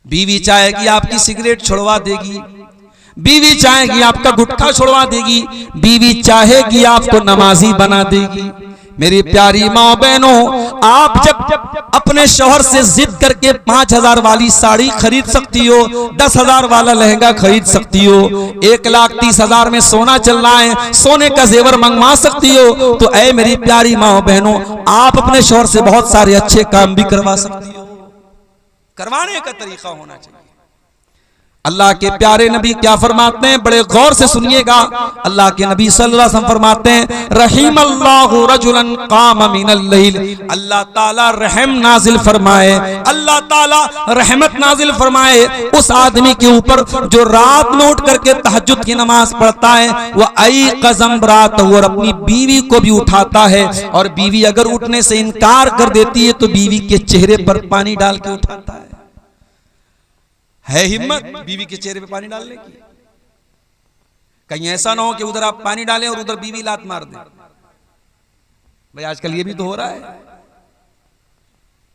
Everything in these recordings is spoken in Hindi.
बीवी चाहेगी आपकी सिगरेट छुड़वा देगी, बीवी चाहेगी आपका गुटखा छुड़वा देगी, बीवी चाहेगी आपको नमाजी बना देगी। मेरी प्यारी माँ बहनों, आप जब अपने शौहर से जिद करके 5,000 वाली साड़ी खरीद सकती हो, 10,000 वाला लहंगा खरीद सकती हो, 1,30,000 में सोना चल रहा है, सोने का जेवर मंगवा सकती हो, तो ऐ मेरी प्यारी माँ बहनों, आप अपने शौहर से बहुत सारे अच्छे काम भी करवा सकती हो। करवाने का तरीका होना चाहिए। अल्लाह के प्यारे नबी क्या फरमाते हैं, बड़े गौर से सुनिएगा। अल्लाह के नबी सल्लल्लाहु अलैहि वसल्लम फरमाते हैं, रहीमल्लाहु रजुलन काम मिनल लैल, अल्लाह ताला रहम नाजिल फरमाए, अल्लाह ताला रहमत नाजिल फरमाए उस आदमी के ऊपर जो रात में उठ करके तहज्जुद की नमाज पढ़ता है, वह आई कज़म रात, और अपनी बीवी को भी उठाता है, और बीवी अगर उठने से इनकार कर देती है तो बीवी के चेहरे पर पानी डाल के उठाता है हिम्मत बीवी के चेहरे पे पानी डालने की? कहीं ऐसा ना हो कि उधर आप पानी डालें और उधर बीवी लात मार दे। भाई आजकल ये भी तो हो रहा है।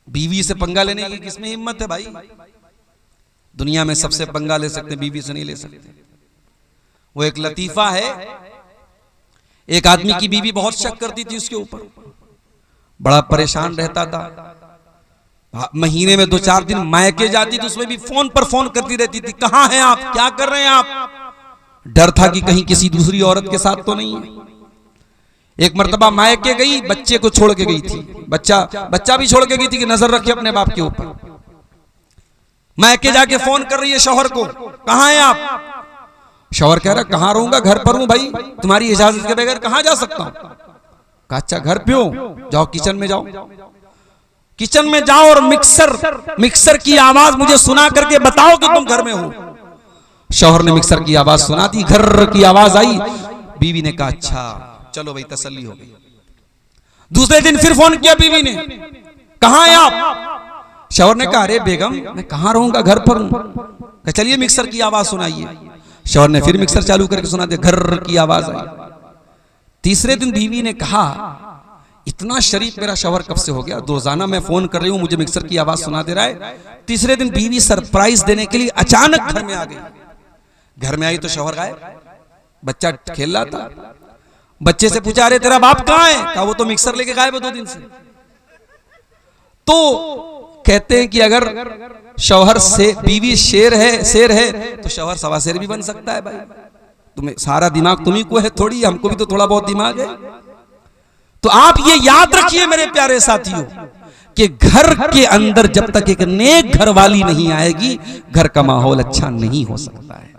बीवी से पंगा लेने की किसमें हिम्मत है भाई? दुनिया में सबसे पंगा ले सकते, बीवी से नहीं ले सकते। वो एक लतीफा है, एक आदमी की बीवी बहुत शक करती थी उसके ऊपर, बड़ा परेशान रहता था, महीने में 2-4 दिन मायके जाती थी, उसमें भी फोन पर फोन करती रहती थी, कहाँ हैं आप, क्या कर रहे हैं आप? डर था कि कहीं किसी दूसरी औरत के साथ तो नहीं है। एक मर्तबा मायके गई, बच्चे को छोड़ के गई थी, बच्चा भी छोड़ के गई थी कि नजर रखे अपने बाप के ऊपर। मायके जाके फोन कर रही है शौहर को, कहाँ हैं आप? शौहर कह रहा कहाँ रहूंगा, घर पर हूं भाई, तुम्हारी इजाजत के बगैर कहाँ जा सकता हूं? कहा अच्छा घर पे हो, जाओ किचन में जाओ, किचन में जाओ और मिक्सर की आवाज मुझे सुना करके बताओ कि तुम घर में हो। शौहर ने मिक्सर की आवाज सुना दी, घर की आवाज आई, बीवी ने कहा अच्छा चलो भाई तसल्ली हो गई। दूसरे दिन फिर फोन किया बीवी ने, कहाँ हैं आप? शौहर ने कहा अरे बेगम मैं कहाँ रहूंगा, घर पर हूं। चलिए मिक्सर की आवाज सुनाइए। शौहर ने फिर मिक्सर चालू करके सुना दिया, घर की आवाज आई। तीसरे दिन बीवी ने कहा इतना शरीफ मेरा शौहर कब से हो गया, रोजाना मैं फोन कर रही हूं मुझे मिक्सर की आवाज सुना दे रहा है। तीसरे दिन बीवी सरप्राइज देने के लिए अचानक घर में आ गई। घर में आई तो शौहर गायब, बच्चा खेल रहा था। बच्चे से पूछा अरे तेरा बाप कहाँ है? कहा वो तो मिक्सर लेके गायब है 2 दिन से। तो कहते हैं कि अगर शौहर से बीवी शेर है तो शौहर सवा शेर भी बन सकता है भाई। तुम्हें सारा दिमाग तुम्ही को है थोड़ी, हमको भी तो थोड़ा बहुत दिमाग है। तो आप ये याद रखिए मेरे प्यारे साथियों कि घर के अंदर जब तक एक नेक घर वाली नहीं आएगी, घर का माहौल अच्छा नहीं हो सकता है।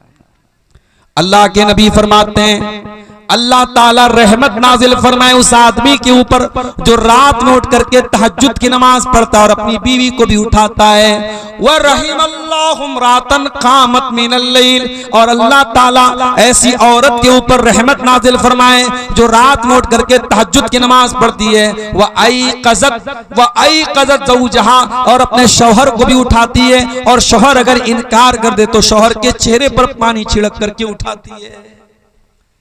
अल्लाह के नबी फरमाते हैं अल्लाह ताला रहमत नाजिल फरमाए उस आदमी के ऊपर जो रात में उठ करके तहज्जुद की नमाज पढ़ता है और अपनी बीवी को भी उठाता है। वह रहीमल्लाहु इम्रातन कामत मिनल लैल, और अल्लाह ताला ऐसी औरत के ऊपर रहमत नाजिल फरमाए जो रात में उठ करके तहज्जुद की नमाज पढ़ती है। वह आई क़ज़त ज़ौजहा, और अपने शौहर को भी उठाती है, और शौहर अगर इनकार कर दे तो शौहर के चेहरे पर पानी छिड़क करके उठाती है।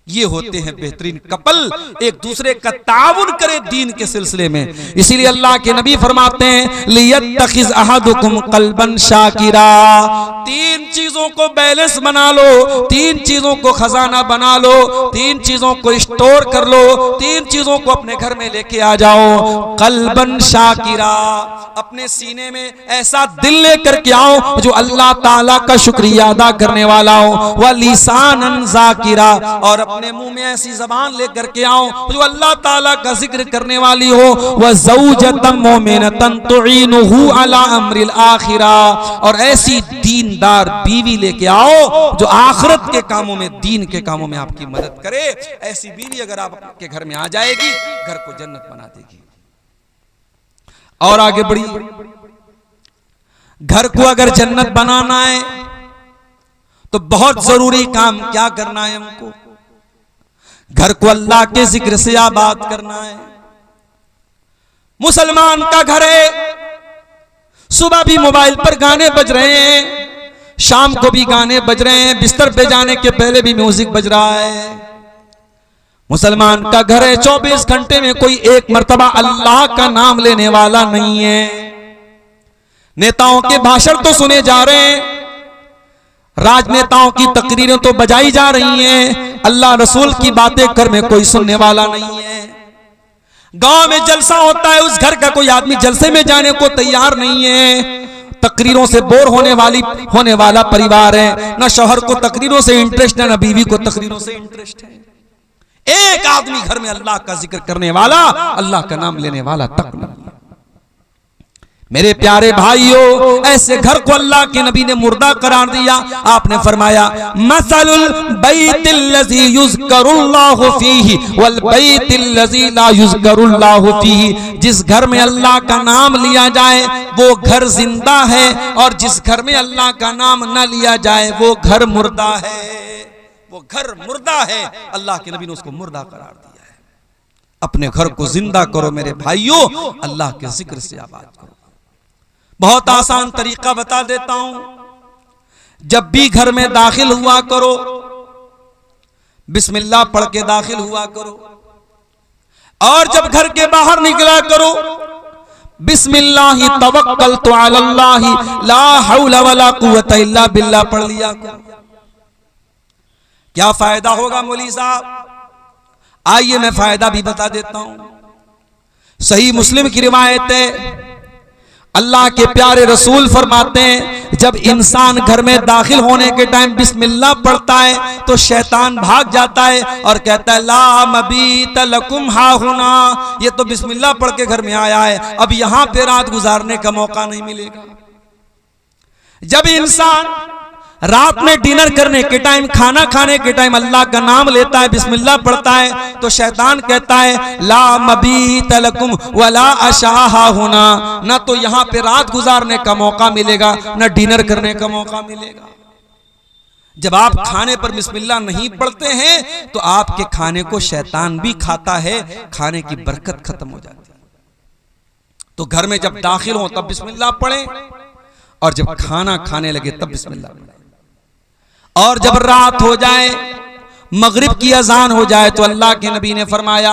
ये होते हैं बेहतरीन कपल, एक दूसरे का ताउन करे दीन के सिलसिले में। इसीलिए अल्लाह के नबी फरमाते हैं लियत्तखिज़ अहदुकुम क़ल्बन शाकिरा, 3 चीजों को बैलेंस बना लो, 3 चीजों को खजाना बना लो, 3 चीजों को स्टोर कर लो, 3 चीजों को अपने घर में लेके आ जाओ। क़ल्बन शाकिरा, अपने सीने में ऐसा दिल लेकर के आओ जो अल्लाह ताला का शुक्रिया अदा करने वाला हो। व लिसानन ज़ाकिरा, और अपने मुंह में ऐसी जबान लेकर के आओ जो अल्लाह ताला का जिक्र करने वाली हो। व ज़ौजतन मोमिनतन तुईनुहु अला अम्रिल आखिरा, और ऐसी दीनदार बीवी लेके आओ जो आखिरत के कामों में, दीन के कामों में आपकी मदद करे। ऐसी बीवी अगर आपके घर में आ जाएगी, घर को जन्नत बना देगी। और आगे बढ़ी, घर को अगर जन्नत बनाना है तो बहुत जरूरी काम क्या करना है हमको? घर को अल्लाह के जिक्र से आबाद करना है। मुसलमान का घर है, सुबह भी मोबाइल पर गाने बज रहे हैं, शाम को भी गाने बज रहे हैं, बिस्तर पे जाने के पहले भी म्यूजिक बज रहा है। मुसलमान का घर है, 24 घंटे में कोई एक मर्तबा अल्लाह का नाम लेने वाला नहीं है। नेताओं के भाषण तो सुने जा रहे हैं, राजनेताओं की तकरीरें तो बजाई जा रही हैं, अल्लाह रसूल की बातें कर में कोई सुनने वाला नहीं है। गांव में जलसा होता है, उस घर का कोई आदमी जलसे में जाने को तैयार नहीं है। तकरीरों से बोर होने वाला परिवार है, ना शौहर को तकरीरों से इंटरेस्ट है, ना बीवी को तकरीरों से इंटरेस्ट है। एक आदमी घर में अल्लाह का जिक्र करने वाला, अल्लाह का नाम लेने वाला तक नहीं। मेरे प्यारे भाइयों, ऐसे घर को अल्लाह के नबी ने मुर्दा करार दिया। आपने फरमाया मसलुल बैतिल्लज़ी युज़करुल्लाहु फीही वल बैतिल्लज़ी ला युज़करुल्लाहु फीही। जिस घर में अल्लाह का नाम लिया जाए वो घर जिंदा है, और जिस घर में अल्लाह का नाम न लिया जाए वो घर मुर्दा है। वो घर मुर्दा है, अल्लाह के नबी ने उसको मुर्दा करार दिया है। अपने घर को जिंदा करो मेरे भाइयों, अल्लाह के जिक्र से आबाद करो। बहुत आसान तरीका बता देता हूं। जब भी घर में दाखिल हुआ करो, बिस्मिल्लाह पढ़ के दाखिल हुआ करो, और जब घर के बाहर निकला करो, बिस्मिल्लाहि तवक्कलतु अलल्लाहि ला हौला वला कुव्वता इल्ला बिल्लाह पढ़ लिया करो। क्या फायदा होगा मौलवी साहब? आइए मैं फायदा भी बता देता हूं। सही मुस्लिम की रिवायत है, अल्लाह के प्यारे रसूल फरमाते हैं जब इंसान घर में दाखिल होने के टाइम बिस्मिल्लाह पढ़ता है तो शैतान भाग जाता है और कहता है ला मबीत लकुम हाहुना, ये तो बिस्मिल्लाह पढ़ के घर में आया है, अब यहां पे रात गुजारने का मौका नहीं मिलेगा। जब इंसान रात में डिनर करने के टाइम, खाना खाने के टाइम अल्लाह का नाम लेता है, बिस्मिल्लाह पढ़ता है, तो शैतान कहता है ला मबीत लकुम वला अशाहा होना, ना तो यहां पे रात गुजारने का मौका मिलेगा, ना डिनर करने का मौका मिलेगा। जब आप खाने पर बिस्मिल्लाह नहीं पढ़ते हैं तो आपके खाने को शैतान भी खाता है, खाने की बरकत खत्म हो जाती है। तो घर में जब दाखिल हो तब बिस्मिल्लाह पढ़ें, और जब खाना खाने लगे तब बिस्मिल्लाह पढ़ें। और जब रात हो जाए, मगरिब की अजान हो जाए, तो अल्लाह के नबी ने फरमाया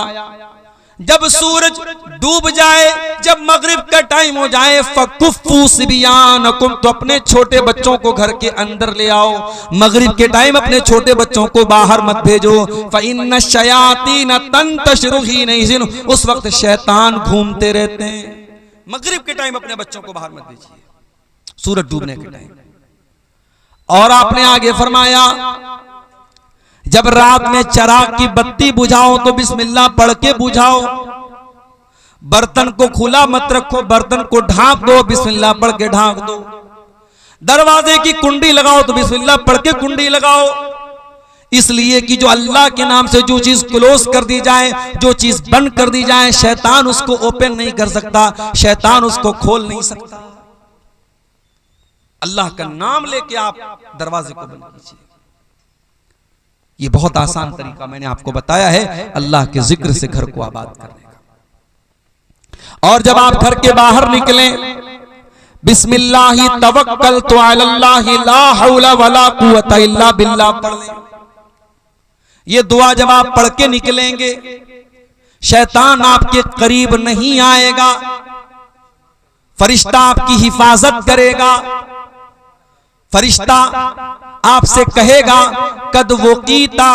जब सूरज डूब जाए, जब मगरिब का टाइम हो जाए, फकुफ्फू सिबियानकुम, तो अपने छोटे बच्चों को घर के अंदर ले आओ। मगरिब के टाइम अपने छोटे बच्चों को बाहर मत भेजो, फ़इन्न शयातीन तंतशिरु हीन इज़िन, उस वक्त शैतान घूमते रहते हैं। मगरिब के टाइम अपने बच्चों को बाहर मत भेजिए, सूरज डूबने के टाइम। और आपने आगे फरमाया जब रात में चराग की बत्ती बुझाओ तो बिस्मिल्लाह पढ़ के बुझाओ। बर्तन को खुला मत रखो, बर्तन को ढांक दो, बिस्मिल्लाह पढ़ के ढांक दो। दरवाजे की कुंडी लगाओ तो बिस्मिल्लाह पढ़ के कुंडी लगाओ, इसलिए कि जो अल्लाह के नाम से जो चीज क्लोज कर दी जाए, जो चीज बंद कर दी जाए, शैतान उसको ओपन नहीं कर सकता, शैतान उसको खोल नहीं सकता। अल्लाह का नाम लेके आप दरवाजे को बंद कीजिए। ये बहुत आसान तरीका मैंने आपको बताया है अल्लाह के जिक्र से घर को आबाद करने का। और जब आप घर के बाहर निकलें, बिस्मिल्लाहि तवक्कलतु अलल्लाहि ला हौला वला कुव्वता इल्ला बिल्लाह पढ़ लें। ये दुआ जब आप पढ़ के निकलेंगे, शैतान आपके करीब नहीं आएगा, फरिश्ता आपकी हिफाजत करेगा। फरिश्ता आपसे कहेगा कद वोकीता,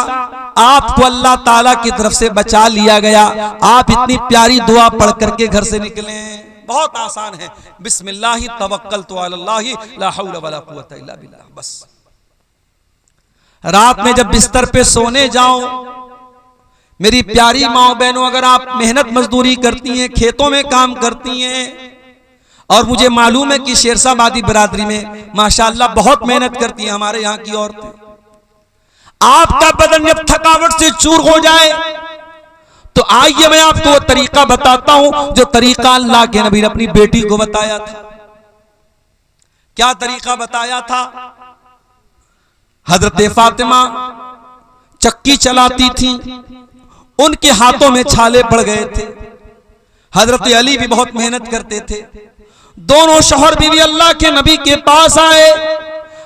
आपको अल्लाह ताला की तरफ से बचा लिया गया। आप इतनी प्यारी दुआ पढ़ करके घर से निकले। बहुत आसान है, बिस्मिल्लाहि तवक्कलतु अलल्लाहि ला हौला वला कुव्वता इल्ला बिल्लाह। बस रात में जब बिस्तर पे सोने जाओ, मेरी प्यारी माओ बहनों, अगर आप मेहनत मजदूरी करती हैं, खेतों में काम करती हैं, और मुझे मालूम है कि शेरशाबादी बिरादरी में माशाअल्लाह बहुत मेहनत करती हैं हमारे यहाँ की औरतें, आपका बदन जब थकावट से चूर हो जाए तो आइए मैं आपको वो तरीका बताता हूं जो तरीका अल्लाह के नबी ने अपनी बेटी को बताया था। क्या तरीका बताया था? हजरत फातिमा चक्की चलाती थी, उनके हाथों में छाले पड़ गए थे। हजरत अली भी बहुत मेहनत करते थे। दोनों शौहर बीवी अल्लाह के नबी के पास आए।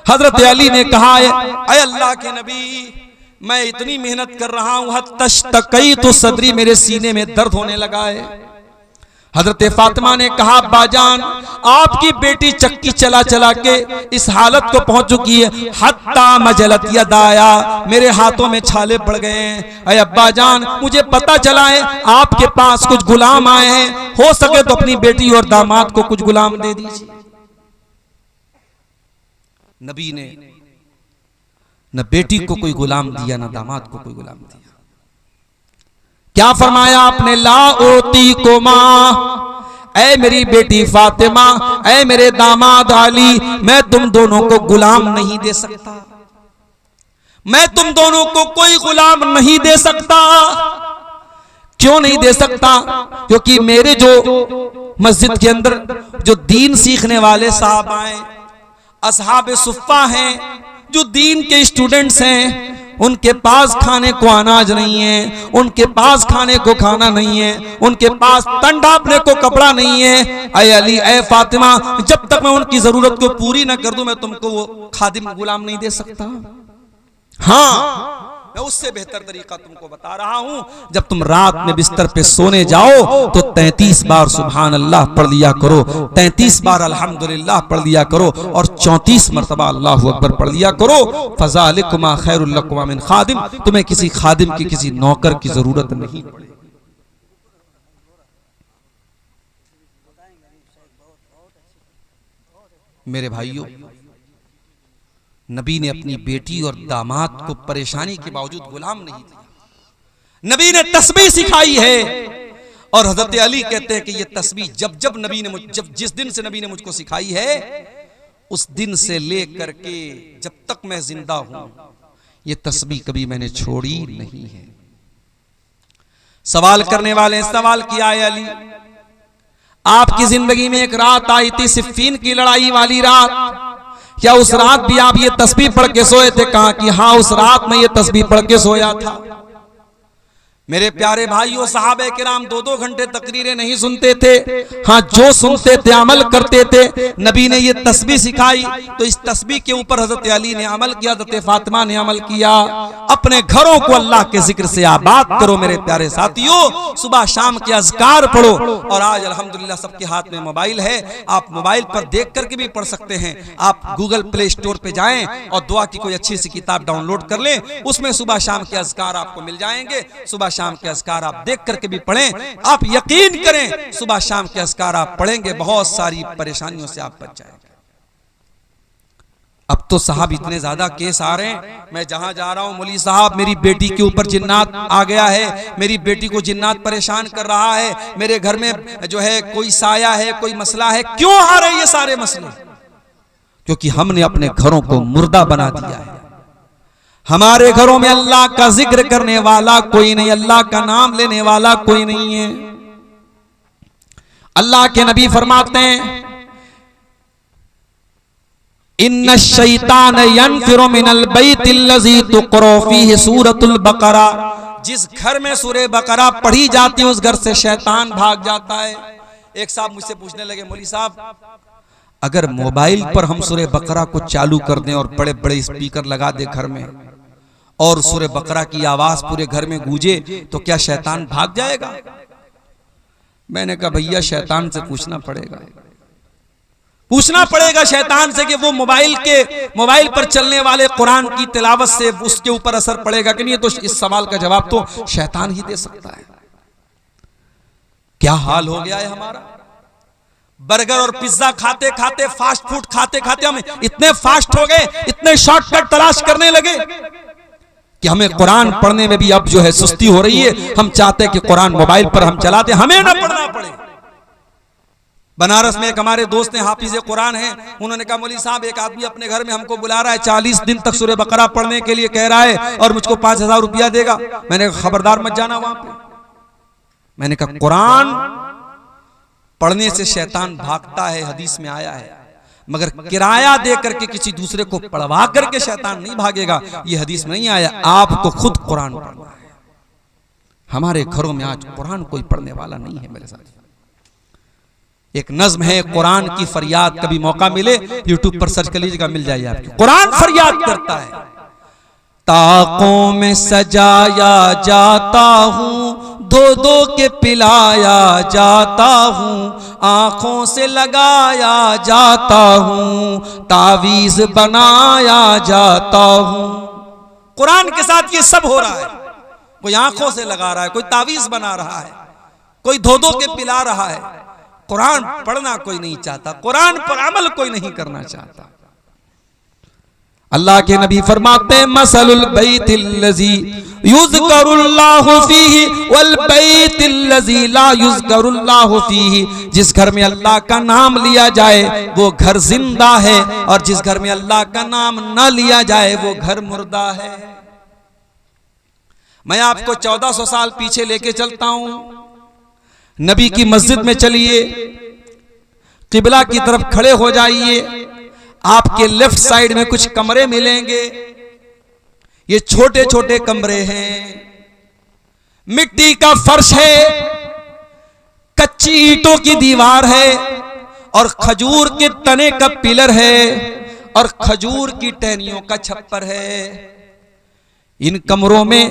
हजरत अली ने कहा ऐ अल्लाह के नबी, मैं इतनी मेहनत कर रहा हूं, हत्तशतकई तो सदरी, मेरे सीने में दर्द होने लगा है। हजरत फातिमा ने कहा बाजान आपकी बेटी चक्की चला चला के इस हालत को पहुंच चुकी है, हत्ता मजलत यदाया, मेरे हाथों में छाले पड़ गए हैं। अरे अब्बा जान मुझे पता चला है आपके पास कुछ गुलाम आए हैं, हो सके तो अपनी बेटी और दामाद को कुछ गुलाम दे दीजिए। नबी ने न बेटी को कोई गुलाम दिया न दामाद को कोई गुलाम दिया। क्या फरमाया आपने, ला ओती को मां, ऐ मेरी बेटी फातिमा, ऐ मेरे दामाद अली, मैं तुम दोनों को गुलाम नहीं दे सकता, मैं तुम दोनों को कोई गुलाम नहीं दे सकता। क्यों नहीं दे सकता? क्योंकि मेरे जो मस्जिद के अंदर जो दीन सीखने वाले साहब आए, असहाबे सुफ़्फ़ा हैं, जो दीन के स्टूडेंट्स हैं, उनके पास खाने को अनाज नहीं है, उनके पास खाने को खाना नहीं है, उनके पास तन ढांपने को कपड़ा नहीं है। ऐ अली, ऐ फातिमा, जब तक मैं उनकी जरूरत को पूरी ना कर दूं मैं तुमको वो खादिम गुलाम नहीं दे सकता। हाँ, मैं उससे बेहतर तरीका तुमको बता रहा हूं, जब तुम रात में बिस्तर पे सोने जाओ तो 33 बार सुभान अल्लाह पढ़ लिया करो, 33 बार अल्हम्दुलिल्लाह पढ़ लिया करो और 34 मरतबा अल्लाहु अकबर पढ़ लिया करो। फज़ालिकुमा खैरुल लकुमा मिन खादिम, तुम्हें किसी खादिम की, किसी नौकर की जरूरत नहीं पड़ेगी। मेरे भाइयों, नबी ने अपनी बेटी और दामाद को परेशानी के बावजूद गुलाम नहीं दिया। नबी ने तस्बीह सिखाई है और हजरत अली कहते हैं कि ये तस्बीह जब नबी ने जिस दिन से नबी ने मुझको सिखाई है, उस दिन से लेकर के जब तक मैं जिंदा हूं ये तस्बीह कभी मैंने छोड़ी नहीं है। सवाल करने वाले सवाल किया है, अली आपकी जिंदगी में एक रात आई थी, सिफ़ीन की लड़ाई वाली रात, क्या उस रात भी आप ये तस्बीह पढ़ के सोए थे? कहा कि हाँ, उस रात में ये तस्बीह पढ़ के सोया था। मेरे प्यारे भाइयों, सहाबे किराम 2-2 घंटे तकरीरें नहीं सुनते थे, हाँ जो सुनते थे अमल करते थे। नबी ने ये तस्बीह सिखाई तो इस तस्बीह के ऊपर हजरत अली ने अमल किया, हजरत फातिमा ने अमल किया। अपने घरों को अल्लाह के जिक्र से आबाद करो मेरे प्यारे साथियों, सुबह शाम के अज़कार पढ़ो। और आज अल्हम्दुलिल्लाह सबके हाथ में मोबाइल है, आप मोबाइल पर देख करके भी पढ़ सकते हैं। आप गूगल प्ले स्टोर पे जाएं और दुआ की कोई अच्छी सी किताब डाउनलोड कर लें, उसमें सुबह शाम के अज़कार आपको मिल जाएंगे। सुबह शाम के अज़कार आप देख करके भी पढ़ें, आप यकीन करें सुबह शाम के अज़कार आप पढ़ेंगे, बहुत सारी परेशानियों से आप बच जाएंगे। अब तो साहब इतने ज्यादा केस आ रहे हैं, मैं जहां जा रहा हूं, मौली साहब मेरी बेटी के ऊपर जिन्नात आ गया है, मेरी बेटी को जिन्नात परेशान कर रहा है, मेरे घर में जो है कोई साया है, कोई मसला है। क्यों आ रहे ये सारे मसले? क्योंकि हमने अपने घरों को मुर्दा बना दिया है। हमारे घरों में अल्लाह का जिक्र करने वाला कोई नहीं, अल्लाह का नाम लेने वाला कोई नहीं है। अल्लाह के नबी फरमाते हैं, इन्ना शैतान यनफिरु मिनल बैतिल्लज़ी तुक़रा फ़ीहि सूरतुल बक़रा, जिस घर में सूरह बकरा पढ़ी जाती है उस घर से शैतान भाग जाता है। एक साहब मुझसे पूछने लगे, मौली साहब अगर मोबाइल पर हम सूरह बकरा को चालू कर दें और बड़े बड़े स्पीकर लगा दे घर में और सूरह बकरा की आवाज पूरे घर में गूंजे तो क्या शैतान भाग जाएगा? मैंने कहा भैया शैतान से पूछना पड़ेगा शैतान से कि वो मोबाइल पर चलने वाले कुरान की तिलावत से उसके ऊपर असर पड़ेगा कि नहीं। तो इस सवाल का जवाब तो शैतान ही दे सकता है। क्या हाल हो गया है हमारा, बर्गर और पिज्जा खाते खाते, फास्ट फूड खाते खाते हम इतने फास्ट हो गए, इतने शॉर्टकट तलाश करने लगे कि हमें कुरान पढ़ने में भी अब जो है सुस्ती हो रही है। हम चाहते हैं कि कुरान मोबाइल पर हम चलाते, हमें ना पढ़ना पड़े। बनारस में एक हमारे दोस्त हैं, हाफिज कुरान हैं, उन्होंने कहा मौली साहब एक आदमी अपने घर में हमको बुला रहा है, 40 दिन तक सूरह बकरा पढ़ने के लिए कह रहा है और मुझको 5000 रुपया देगा। मैंने कहा खबरदार मत जाना वहां पे। मैंने कहा कुरान पढ़ने से शैतान भागता है, हदीस में आया है, मगर किराया दे करके किसी दूसरे को पढ़वा करके शैतान नहीं भागेगा, ये हदीस में नहीं आया। आपको खुद कुरान पढ़ना है। हमारे घरों में आज कुरान कोई पढ़ने वाला नहीं है मेरे साथ। एक नज्म है कुरान की फरियाद, कभी मौका मिले यूट्यूब पर सर्च कर लीजिएगा, मिल जाएगी आपको। कुरान फरियाद करता है, ताकों में सजाया जाता हूँ धो धो के पिलाया जाता हूँ, आंखों से लगाया जाता हूँ, तावीज बनाया जाता हूँ। कुरान के साथ ये सब हो रहा है। कोई आंखों से लगा रहा है, कोई तावीज बना रहा है, कोई धो धो के पिला रहा है। कुरान पढ़ना कोई नहीं चाहता, कुरान पर अमल कोई नहीं करना चाहता। अल्लाह के नबी फरमाते हैं मसलुल बैतिल्लज़ी युज़करुल्लाहु फीही वल बैतिल्लज़ी ला युज़करुल्लाहु फीही। जिस घर में अल्लाह का नाम लिया जाए वो घर जिंदा है, और जिस घर में अल्लाह का नाम न लिया जाए वो घर मुर्दा है। मैं आपको 1400 साल पीछे लेके चलता हूं। नबी की मस्जिद में चलिए, किबला की तरफ खड़े हो जाइए, आपके लेफ्ट साइड में कुछ कमरे मिलेंगे। ये छोटे छोटे कमरे हैं, मिट्टी का फर्श है, कच्ची ईंटों की दीवार है, और खजूर के तने का पिलर है, और खजूर की टहनियों का छप्पर है। इन कमरों में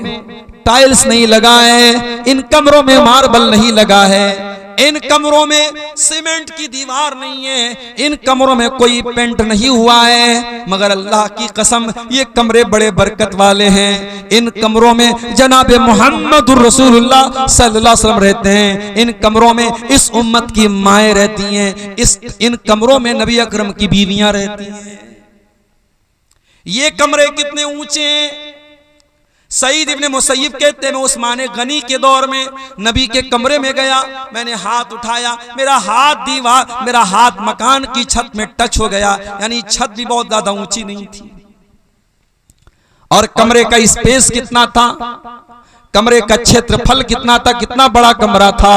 टाइल्स नहीं लगा है, इन कमरों में मार्बल नहीं लगा है, इन कमरों में सीमेंट की दीवार नहीं है, इन कमरों में कोई पेंट नहीं हुआ है। मगर अल्लाह की कसम ये कमरे बड़े बरकत वाले हैं। इन कमरों में जनाब मुहम्मदुर रसूलुल्लाह सल्लल्लाहु अलैहि वसल्लम रहते हैं। इन कमरों में इस उम्मत की माएँ रहती हैं। इन कमरों में नबी अकरम की बीवियां रहती हैं। ये कमरे कितने ऊंचे हैं? सईद इब्ने मुसय्यब कहते हैं मैं उस्माने गनी के दौर में नबी के कमरे में गया, मैंने हाथ उठाया, मेरा हाथ मकान की छत में टच हो गया, यानी छत भी बहुत ज्यादा ऊंची नहीं थी। और कमरे का स्पेस कितना था, कमरे का क्षेत्रफल कितना था, कितना बड़ा कमरा था।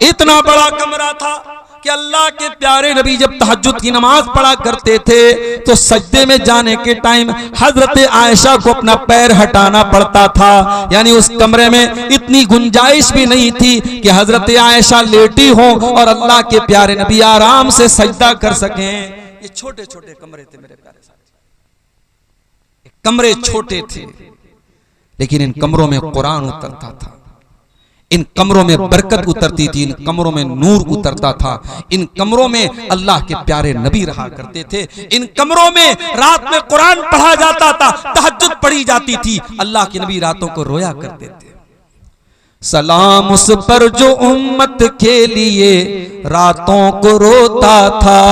इतना बड़ा कमरा था कि अल्लाह के प्यारे नबी जब तहज्जुद की नमाज पढ़ा करते थे तो सजदे में जाने के टाइम हजरत आयशा को अपना पैर हटाना पड़ता था। यानी उस कमरे में इतनी गुंजाइश भी नहीं थी कि हजरत आयशा लेटी हो और अल्लाह के प्यारे नबी आराम से सजदा कर सकें। ये छोटे छोटे कमरे थे मेरे प्यारे साथी, कमरे छोटे थे, लेकिन इन कमरों में कुरान उतरता था, इन कमरों में बरकत उतरती थी, इन कमरों में नूर उतरता था, इन कमरों में अल्लाह के प्यारे नबी रहा करते थे। इन कमरों में रात में कुरान पढ़ा जाता था, तहज्जुद पढ़ी जाती थी, अल्लाह के नबी रातों को रोया करते थे। सलाम उस पर जो उम्मत के लिए रातों को रोता था,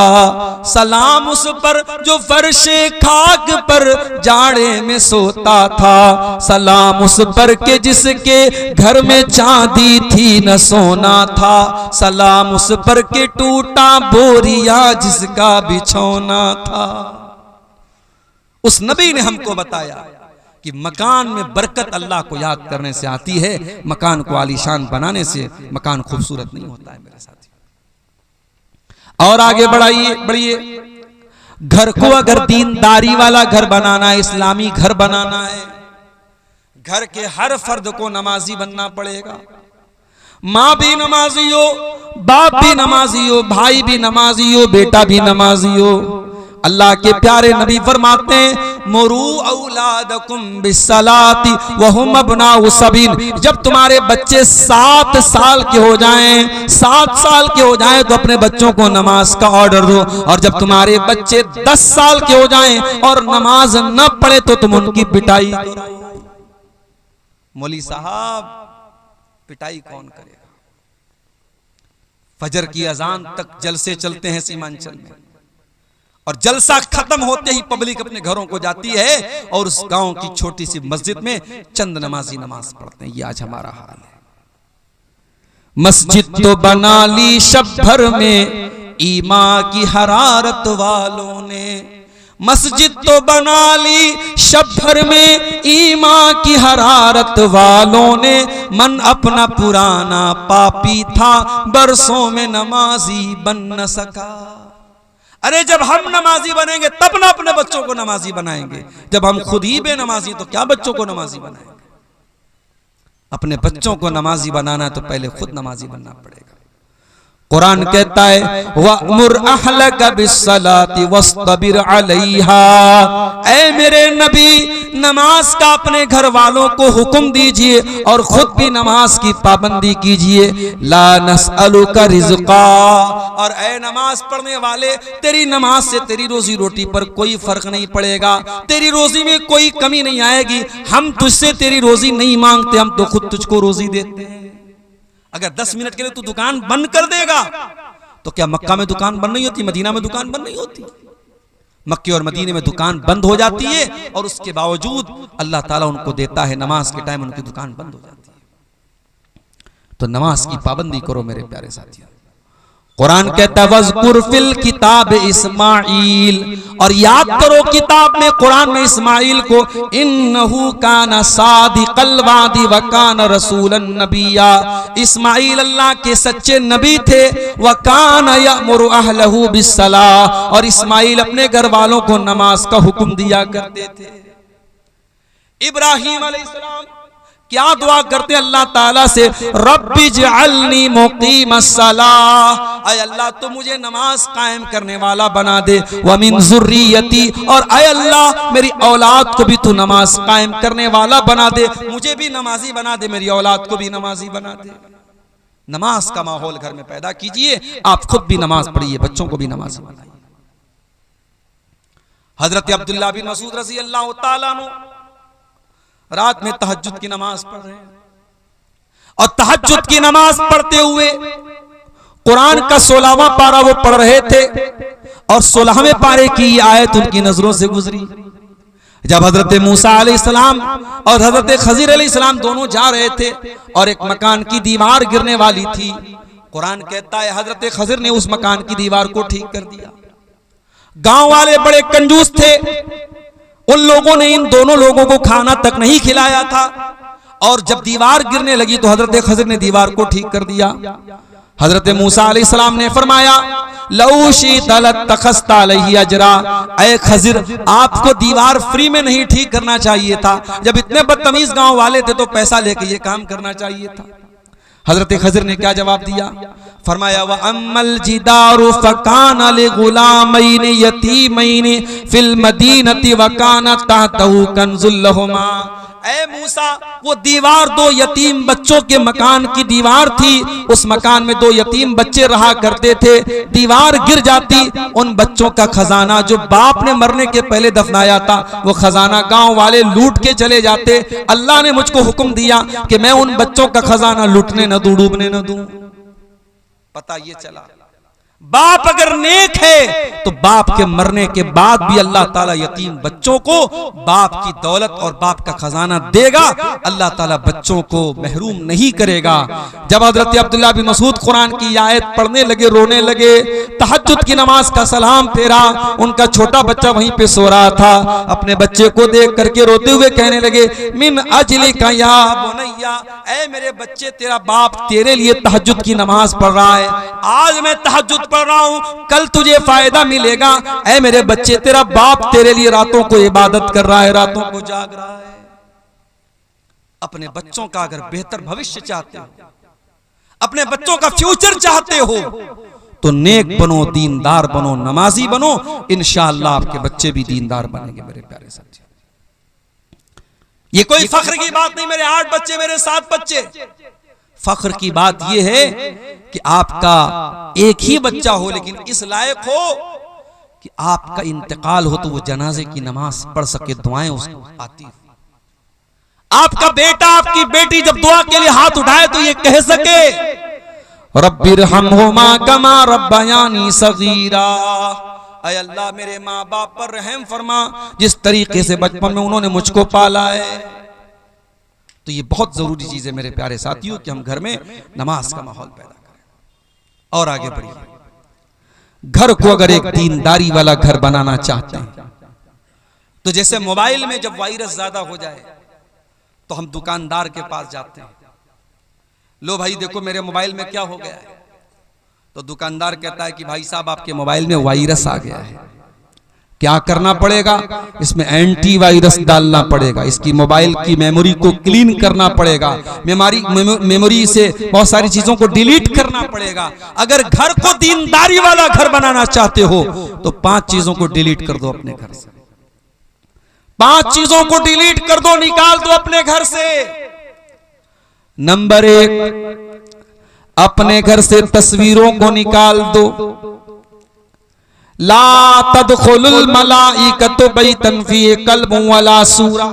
सलाम उस पर जो फर्शे खाक पर जाड़े में सोता था, सलाम उस पर के जिसके घर में चांदी थी न सोना था, सलाम उस पर के टूटा बोरिया जिसका बिछौना था। उस नबी ने हमको बताया कि मकान में बरकत अल्लाह को याद करने से आती है, मकान को आलीशान बनाने से मकान खूबसूरत नहीं होता है मेरे साथी। और आगे बढ़िए, घर को अगर दीनदारी वाला घर बनाना है, इस्लामी घर बनाना है, घर के हर फर्द को नमाजी बनना पड़ेगा। माँ भी नमाजी हो, बाप भी नमाजी हो, भाई भी नमाजी हो, बेटा भी नमाजी हो। अल्लाह के प्यारे नबी फरमाते हैं मुरू औलादकुम बिस्सलाती वहुम अबनाउ सबील। जब तुम्हारे बच्चे 7 साल के हो जाएं, 7 साल के हो जाएं तो अपने बच्चों को नमाज का ऑर्डर दो, और जब तुम्हारे बच्चे 10 साल के हो जाएं और नमाज न पढ़े तो तुम उनकी पिटाई करो। मौली साहब, पिटाई कौन करेगा? फजर की अजान तक जलसे चलते हैं सीमांचल में, और जलसा खत्म होते ही पब्लिक अपने घरों को जाती है और उस गांव की छोटी सी मस्जिद में चंद नमाजी नमाज पढ़ते हैं। ये आज हमारा हाल है। मस्जिद तो बना ली शब भर में ईमान की हरारत वालों ने, मस्जिद तो बना ली शब भर में ईमान की हरारत वालों ने, मन अपना पुराना पापी था बरसों में नमाजी बन न सका। अरे जब हम नमाजी बनेंगे तब ना अपने बच्चों को नमाजी बनाएंगे, जब हम खुद ही बेनमाजी तो क्या बच्चों को नमाजी बनाएंगे? अपने बच्चों को नमाजी बनाना है तो पहले खुद नमाजी बनना पड़ेगा। कुरान कहता है वअमुर अहलक बिस्सलाति वस्तबिर अलैहा। ऐ मेरे नबी, नमाज का अपने घर वालों को हुक्म दीजिए और खुद भी नमाज की पाबंदी कीजिए। ला नसअलुका रिज़्क़ा, और ऐ नमाज पढ़ने वाले, तेरी नमाज से तेरी रोजी रोटी पर कोई फर्क नहीं पड़ेगा, तेरी रोजी में कोई कमी नहीं आएगी। हम तुझसे तेरी रोजी नहीं मांगते, हम तो खुद तुझको रोजी देते हैं। अगर 10 मिनट के लिए तू दुकान बंद कर देगा तो क्या मक्का में दुकान बंद नहीं होती, मदीना में दुकान बंद नहीं होती? मक्के और मदीने में दुकान बंद हो जाती है और उसके बावजूद अल्लाह ताला उनको देता है, नमाज के टाइम उनकी दुकान बंद हो जाती है। तो नमाज की पाबंदी करो मेरे प्यारे साथियों। कुरान कहता है वज़कुर फिल किताब इस्माइल, और याद करो किताब में, कुरान में इस्माइल को, इन्नहु काना सादिक़ल वादी व काना रसूलन नबिया, इस्माइल अल्लाह के सच्चे नबी थे। व काना यअमुरु अहलहु बिस्सलाह, और इस्माइल अपने घर वालों को नमाज का हुक्म दिया करते थे। इब्राहीम अलैहिस्सलाम क्या दुआ करते अल्लाह ताला से, रब्बी जअलनी मुक़ीमस्सलाह, ऐ अल्लाह तो मुझे नमाज कायम करने वाला बना दे, व मिन ज़ुर्रियती, और ऐ अल्लाह मेरी औलाद को भी तू नमाज कायम करने वाला बना दे, मुझे भी नमाजी बना दे, मेरी औलाद को भी नमाजी बना दे। नमाज का माहौल घर में पैदा कीजिए, आप खुद भी नमाज पढ़िए, बच्चों को भी नमाजी बनाइए। हजरत अब्दुल्लाह बिन मसूद रज़ी अल्लाह तआला अन्हु रात में तहज्जुद की नमाज पढ़ रहे हैं, और तहज्जुद की नमाज पढ़ते हुए कुरान का 16वां पारा वो पढ़ रहे थे, और 16वें पारे की आयत उनकी नजरों से गुजरी। जब हजरत मूसा अलैहिस्सलाम और हजरत खज़िर अलैहिस्सलाम दोनों जा रहे थे और एक मकान की दीवार गिरने वाली थी, कुरान कहता है हजरत खज़िर ने उस मकान की दीवार को ठीक कर दिया। गांव वाले बड़े कंजूस थे, उन लोगों ने इन दोनों लोगों को खाना तक नहीं खिलाया था, और जब दीवार गिरने लगी तो हजरत खज़िर ने दीवार को ठीक कर दिया। हजरत मूसा अलैहिस्सलाम ने फरमाया लौ शि'ता लत्तख़ज़्ता अलैहि अजरा, ऐ खज़िर आपको दीवार फ्री में नहीं ठीक करना चाहिए था, जब इतने बदतमीज गांव वाले थे तो पैसा लेके ये काम करना चाहिए था। हजरत खज़िर ने क्या जवाब दिया? फरमाया व अम्मल जिदारु फ़काना लिग़ुलामैनि यतीमैनि फिल मदीनति व काना तहतहु कंज़ुल लहुमा, ऐ मूसा वो दीवार 2 यतीम बच्चों के मकान की दीवार थी, उस मकान में 2 यतीम बच्चे रहा करते थे, दीवार गिर जाती, उन बच्चों का खजाना जो बाप ने मरने के पहले दफनाया था वो खजाना गांव वाले लूट के चले जाते। अल्लाह ने मुझको हुक्म दिया कि मैं उन बच्चों का खजाना लूटने न दूं, डूबने न दूं। पता ये चला बाप अगर नेक है तो बाप के मरने के बाद भी अल्लाह ताला यतीम बच्चों को बाप की दौलत और बाप का खजाना देगा, अल्लाह ताला बच्चों को महरूम नहीं करेगा। जब हजरत अब्दुल्लाह बिन मसूद कुरान की आयत पढ़ने लगे, रोने लगे, तहज्जुद की नमाज का सलाम फेरा, उनका छोटा बच्चा वहीं पे सो रहा था, अपने बच्चे को देख करके रोते हुए कहने लगे मिन अजलिका या बुनैया, ऐ मेरे बच्चे तेरा बाप तेरे लिए तहज्जुद की नमाज पढ़ रहा है, आज मैं तहज्जुद पढ़ रहा हूं, कल तुझे फायदा मिलेगा। ऐ मेरे बच्चे तेरा बाप तेरे लिए रातों को इबादत कर रहा है, रातों को जाग रहा है। अपने बच्चों का अगर बेहतर भविष्य चाहते हो, अपने बच्चों का फ्यूचर चाहते हो तो नेक बनो, दीनदार बनो, नमाजी बनो, इंशाअल्लाह आपके बच्चे भी दीनदार बनेंगे। मेरे प्यारे साथियों, ये कोई फख्र की बात नहीं, मेरे 8 बच्चे, मेरे 7 बच्चे, फख्र की बात यह है कि आपका एक ही बच्चा हो लेकिन इस लायक हो कि आपका इंतकाल हो तो वो जनाजे की नमाज पढ़ सके, दुआएं उसको आती हो। आपका बेटा आपकी बेटी जब दुआ के लिए हाथ उठाए तो ये कह सके रब्बिरहमहुमा कमा रब्बयानी सगीरा, ऐ अल्लाह मेरे माँ बाप पर रहम फरमा जिस तरीके से बचपन में उन्होंने मुझको पाला है। तो ये बहुत जरूरी चीज है मेरे प्यारे साथियों कि हम घर में नमाज का माहौल पैदा करें। और आगे बढ़िए, घर को अगर एक दीनदारी वाला घर बनाना चाहते हैं तो जैसे मोबाइल में जब वायरस ज्यादा हो जाए तो हम दुकानदार के पास जाते हैं, लो भाई देखो मेरे मोबाइल में क्या हो गया है, तो दुकानदार कहता है कि भाई साहब आपके मोबाइल में वायरस आ गया है, क्या करना पड़ेगा, इसमें एंटी वायरस डालना पड़ेगा, इसकी मोबाइल की मेमोरी को क्लीन करना पड़ेगा, मेमोरी से बहुत सारी चीजों को डिलीट करना पड़ेगा। अगर घर को दीनदारी वाला घर बनाना चाहते हो तो 5 चीजों को डिलीट कर दो अपने घर से। 5 चीजों को डिलीट कर दो, निकाल दो अपने घर से। नंबर 1, अपने घर से तस्वीरों को निकाल दो। ला तदखुलुल मलाइकतु बैतन फीही कल्बुन वला सूरा।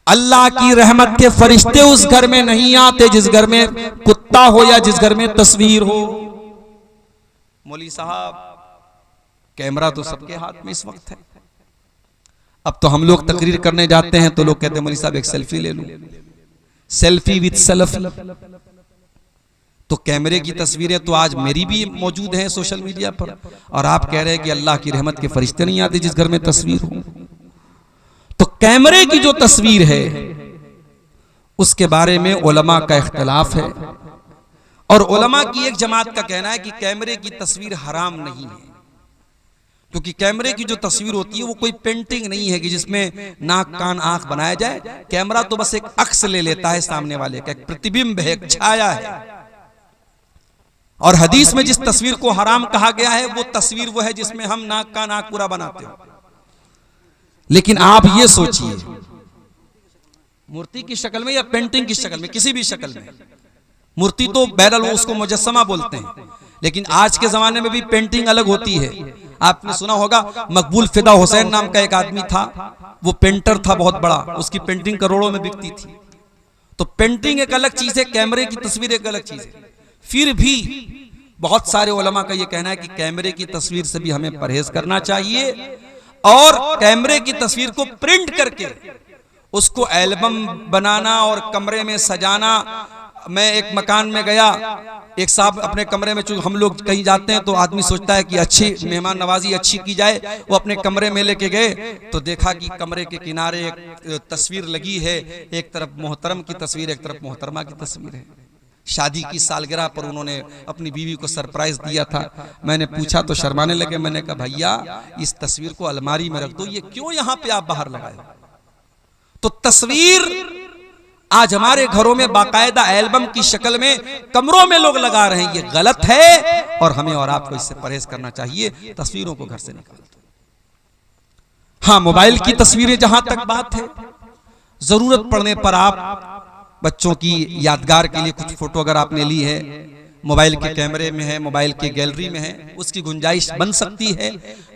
अल्लाह की रहमत के फरिश्ते उस घर में नहीं आते जिस घर में कुत्ता हो या जिस घर में तस्वीर हो। मौली साहब, कैमरा तो सबके हाथ में इस वक्त है। अब तो हम लोग तकरीर करने जाते हैं तो लोग कहते हैं मौली साहब एक सेल्फी ले लो, सेल्फी विद सेल्फी। तो कैमरे की तस्वीरें तो आज मेरी भी मौजूद हैं सोशल मीडिया पर, और आप कह रहे हैं कि अल्लाह की रहमत के फरिश्ते नहीं आते जिस घर में तस्वीर हो। तो कैमरे की जो तस्वीर है उसके बारे में उलमा का इख्तिलाफ है, और उलमा की एक जमात का कहना है कि कैमरे की तस्वीर हराम नहीं है, क्योंकि कैमरे की जो तस्वीर होती है वो कोई पेंटिंग नहीं है कि जिसमें नाक कान आंख बनाया जाए। कैमरा तो बस एक अक्स ले लेता है सामने वाले का, एक प्रतिबिंब है, एक छाया है। और हदीस में जिस तस्वीर को हराम कहा गया है वो तस्वीर वो है जिसमें हम नाक कान आंख पूरा बनाते हो। लेकिन आप ये सोचिए, मूर्ति की शक्ल में या पेंटिंग की शक्ल में, किसी भी शक्ल में, मूर्ति तो बहरहाल उसको मुजस्समा बोलते हैं, लेकिन आज के जमाने में भी पेंटिंग अलग होती है। आपने सुना होगा मकबूल फिदा हुसैन नाम का एक आदमी था, वो पेंटर था बहुत बड़ा, उसकी पेंटिंग करोड़ों में बिकती थी। तो पेंटिंग एक अलग चीज है, कैमरे की तस्वीर एक अलग चीज है। फिर भी बहुत सारे उलमा का ये कहना है कि कैमरे की तस्वीर से भी हमें परहेज करना चाहिए, और कैमरे की तस्वीर को प्रिंट करके उसको एल्बम बनाना और कमरे में सजाना। मैं एक मकान में गया, एक साहब अपने कमरे में, चूंकि हम लोग कहीं जाते हैं तो आदमी सोचता है कि अच्छी मेहमान नवाजी अच्छी की जाए, वो अपने कमरे में लेके गए तो देखा कि कमरे के किनारे एक तस्वीर लगी है, एक तरफ मोहतरम की तस्वीर, एक तरफ मोहतरमा की तस्वीर है। शादी की सालगिरह पर उन्होंने अपनी बीवी को सरप्राइज दिया था। मैंने पूछा तो शर्माने लगे। मैंने कहा भैया इस तस्वीर को अलमारी में रख दो, ये क्यों यहां पे आप बाहर लगाए? तो तस्वीर आज हमारे घरों में बाकायदा एल्बम की शक्ल में कमरों में लोग लगा रहे हैं, ये गलत है और हमें और आपको इससे परहेज करना चाहिए। तस्वीरों को घर से निकाल दो। हाँ, मोबाइल की तस्वीरें जहां तक बात है, जरूरत पड़ने पर आप बच्चों की यादगार के लिए कुछ फोटो अगर आपने ली है, मोबाइल के कैमरे में है, मोबाइल के गैलरी में है, उसकी गुंजाइश बन सकती है,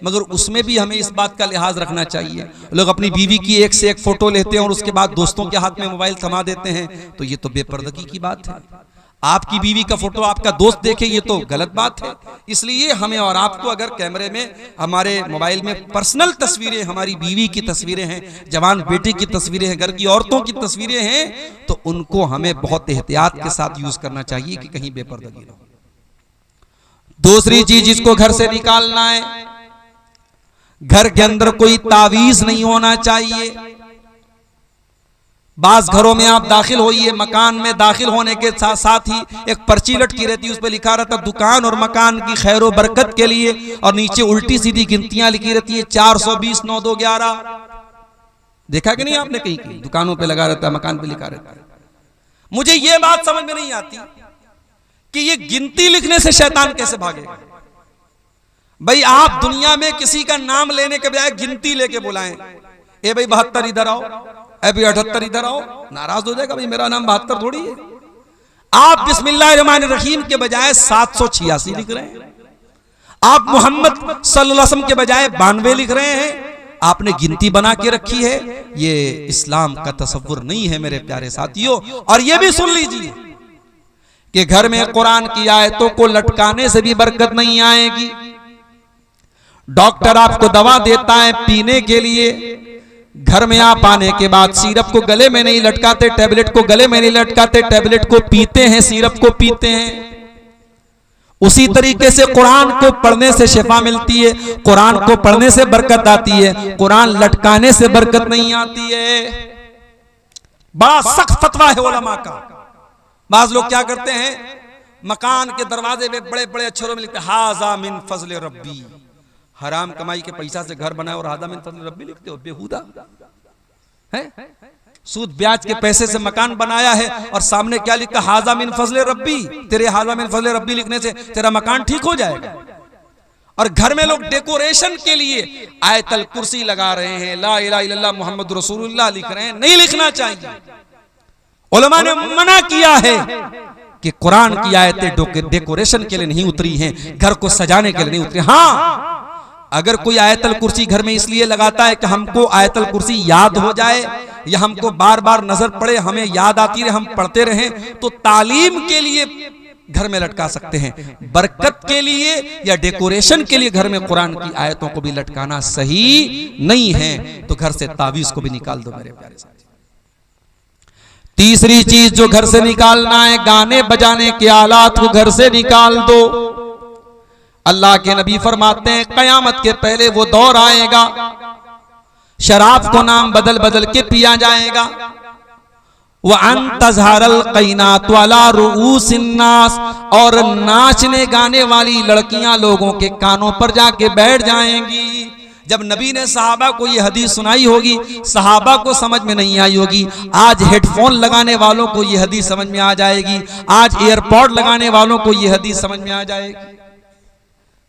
मगर उसमें भी हमें इस बात का लिहाज रखना चाहिए। लोग अपनी बीवी की एक से एक फोटो लेते हैं और उसके बाद दोस्तों के हाथ में मोबाइल थमा देते हैं, तो ये तो बेपर्दगी की बात है। आपकी बीवी का फोटो आपका दोस्त देखे, ये तो गलत बात है। इसलिए हमें और आपको अगर कैमरे में, हमारे मोबाइल में पर्सनल तस्वीरें, हमारी बीवी की तस्वीरें हैं, जवान बेटी की तस्वीरें हैं, घर की औरतों की तस्वीरें हैं, तो उनको हमें बहुत एहतियात के साथ यूज करना चाहिए कि कहीं बेपर्दगी ना हो। दूसरी चीज जिसको घर से निकालना है, घर के अंदर कोई तावीज नहीं होना चाहिए। बाज घरों में आप दाखिल होइए, मकान में दाखिल होने के साथ साथ ही एक पर्ची लटकी रहती है, उस पर लिखा रहता दुकान और मकान की खैर व बरकत के लिए, और नीचे उल्टी सीधी गिनतियां लिखी रहती है 420 9 2 11। देखा कि नहीं आपने? कहीं कहीं दुकानों पे लगा रहता है, मकान पे लिखा रहता है। मुझे ये बात समझ में नहीं आती कि ये गिनती लिखने से शैतान कैसे भागेगा। भाई आप दुनिया में किसी का नाम लेने के बजाय गिनती लेके बुलाएं, ए भाई 72 इधर आओ, अभी 78 इधर आओ, नाराज हो जाएगा, भाई मेरा नाम 72 थोड़ी है। आप बिस्मिल्लाहिर्रहमानिर्रहीम के बजाय 786 लिख रहे हैं, आप मोहम्मद सल्लल्लाहु अलैहि वसल्लम के बजाय 92 लिख रहे हैं। आपने गिनती बना के रखी है, ये इस्लाम का तसव्वुर नहीं है मेरे प्यारे साथियों। और ये भी सुन लीजिए कि घर में कुरान की आयतों को लटकाने से भी बरकत नहीं आएगी। डॉक्टर आपको दवा देता है पीने के लिए, घर में आप आने के बाद सिरप को गले में नहीं लटकाते, टैबलेट को गले में नहीं लटकाते, टैबलेट को पीते हैं, सिरप को पीते हैं। उसी तरीके से कुरान को पढ़ने से शिफा मिलती है, कुरान को पढ़ने से बरकत आती है, कुरान लटकाने से बरकत नहीं आती है। बड़ा सख्त फतवा है उलमा का। बाज लोग क्या करते हैं, मकान के दरवाजे में बड़े बड़े अक्षरों में लिखते हाजा मिन फजल रब्बी। हराम कमाई के पैसा से घर बनाए और हाजा मिन फजल रब्बी लिखते हो, बेहुदा है। सूद ब्याज के पैसे से मकान बनाया है और सामने क्या लिखा, हाजा मिन फजल रब्बी। तेरे हाजा मिन फजल रब्बी लिखने से तेरा मकान ठीक हो जाएगा। और घर में लोग डेकोरेशन के लिए आयतल कुर्सी लगा रहे हैं, ला इलाहा इल्लल्लाह मुहम्मद रसूलुल्लाह लिख रहे हैं। नहीं लिखना चाहिए। उलमा ने मना किया है कि कुरान की आयतें डेकोरेशन के लिए नहीं उतरी हैं, घर को सजाने के लिए नहीं उतरी। हाँ, अगर कोई आयतल कुर्सी घर में इसलिए लगाता है कि हमको आयतल कुर्सी याद हो जाए या हमको बार बार नजर पड़े, हमें याद आती रहे, हम पढ़ते रहें, तो तालीम के लिए घर में लटका सकते हैं। बरकत के लिए या डेकोरेशन के लिए घर में कुरान की आयतों को भी लटकाना सही नहीं है। तो घर से तावीज को भी निकाल दो मेरे प्यारे साथी। तीसरी चीज जो घर से निकालना है, गाने बजाने के आलात को घर से निकाल दो। अल्लाह के नबी फरमाते हैं कयामत के पहले वो दौर आएगा, शराब को नाम बदल बदल के पिया जाएगा। वह अंतज़हरल क़ैनात वाला रुऊसिन्नास, और नाचने गाने वाली लड़कियां लोगों के कानों पर जाके बैठ जाएंगी। जब नबी ने सहाबा को ये हदीस सुनाई होगी, सहाबा को समझ में नहीं आई होगी। आज हेडफोन लगाने वालों को ये हदीस समझ में आ जाएगी, आज एयरपॉड लगाने वालों को ये हदीस समझ में आ जाएगी।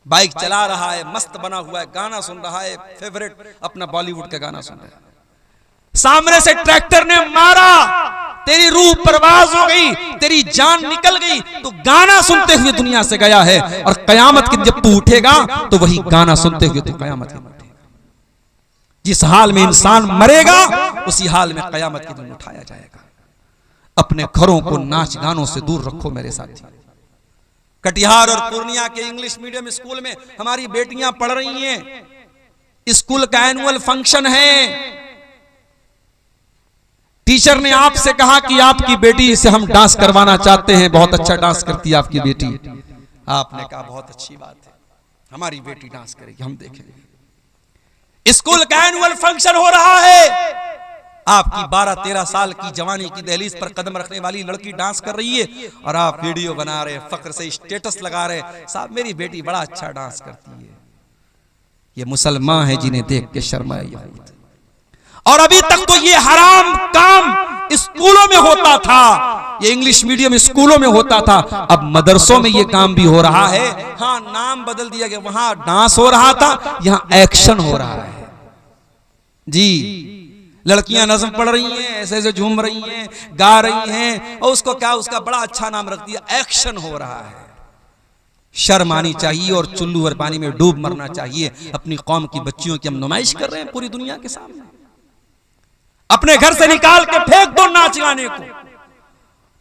बाइक चला रहा है, मस्त बना हुआ है, गाना सुन रहा है, फेवरेट अपना बॉलीवुड का गाना सुन रहा है, सामने से ट्रैक्टर ने मारा, तेरी रूह परवाज हो गई, तेरी जान निकल गई, तो गाना सुनते हुए दुनिया से गया है। और कयामत के जब तू उठेगा तो वही गाना सुनते हुए तू कयामत के दिन उठेगा। जिस हाल में इंसान मरेगा उसी हाल में कयामत के दिन उठाया जाएगा। अपने घरों को नाच गानों से दूर रखो मेरे साथी। कटिहार और पूर्णिया के इंग्लिश मीडियम स्कूल में हमारी बेटियां पढ़ रही हैं, स्कूल का एनुअल फंक्शन है। टीचर ने आपसे कहा कि आपकी बेटी से हम डांस करवाना चाहते हैं, बहुत अच्छा डांस करती है आपकी बेटी। आपने कहा बहुत अच्छी बात है, हमारी बेटी डांस करेगी, हम देखेंगे। स्कूल का एनुअल फंक्शन हो रहा है, आपकी 12-13 साल की जवानी की दहलीज पर कदम रखने वाली लड़की डांस कर रही है और आप वीडियो बना रहे, फख्र से स्टेटस लगा रहे, साहब मेरी बेटी बड़ा अच्छा डांस करती है। ये मुसलमान है जिन्हें देख के शर्माए। और अभी तक तो ये हराम काम स्कूलों में होता था, ये इंग्लिश मीडियम स्कूलों में होता था, अब मदरसों में ये काम भी हो रहा है। हाँ, नाम बदल दिया गया, वहां डांस हो रहा था, यहां एक्शन हो रहा है जी। लड़कियां नज़्म पढ़ रही हैं, ऐसे ऐसे झूम रही हैं, गा रही हैं, और उसको क्या, उसका बड़ा अच्छा नाम रख दिया, एक्शन हो रहा है। शर्म आनी चाहिए और चुल्लू और पानी में डूब मरना चाहिए। अपनी कौम की बच्चियों की हम नुमाइश कर रहे हैं पूरी दुनिया के सामने। अपने घर से निकाल के फेंक दो नाच गाने को।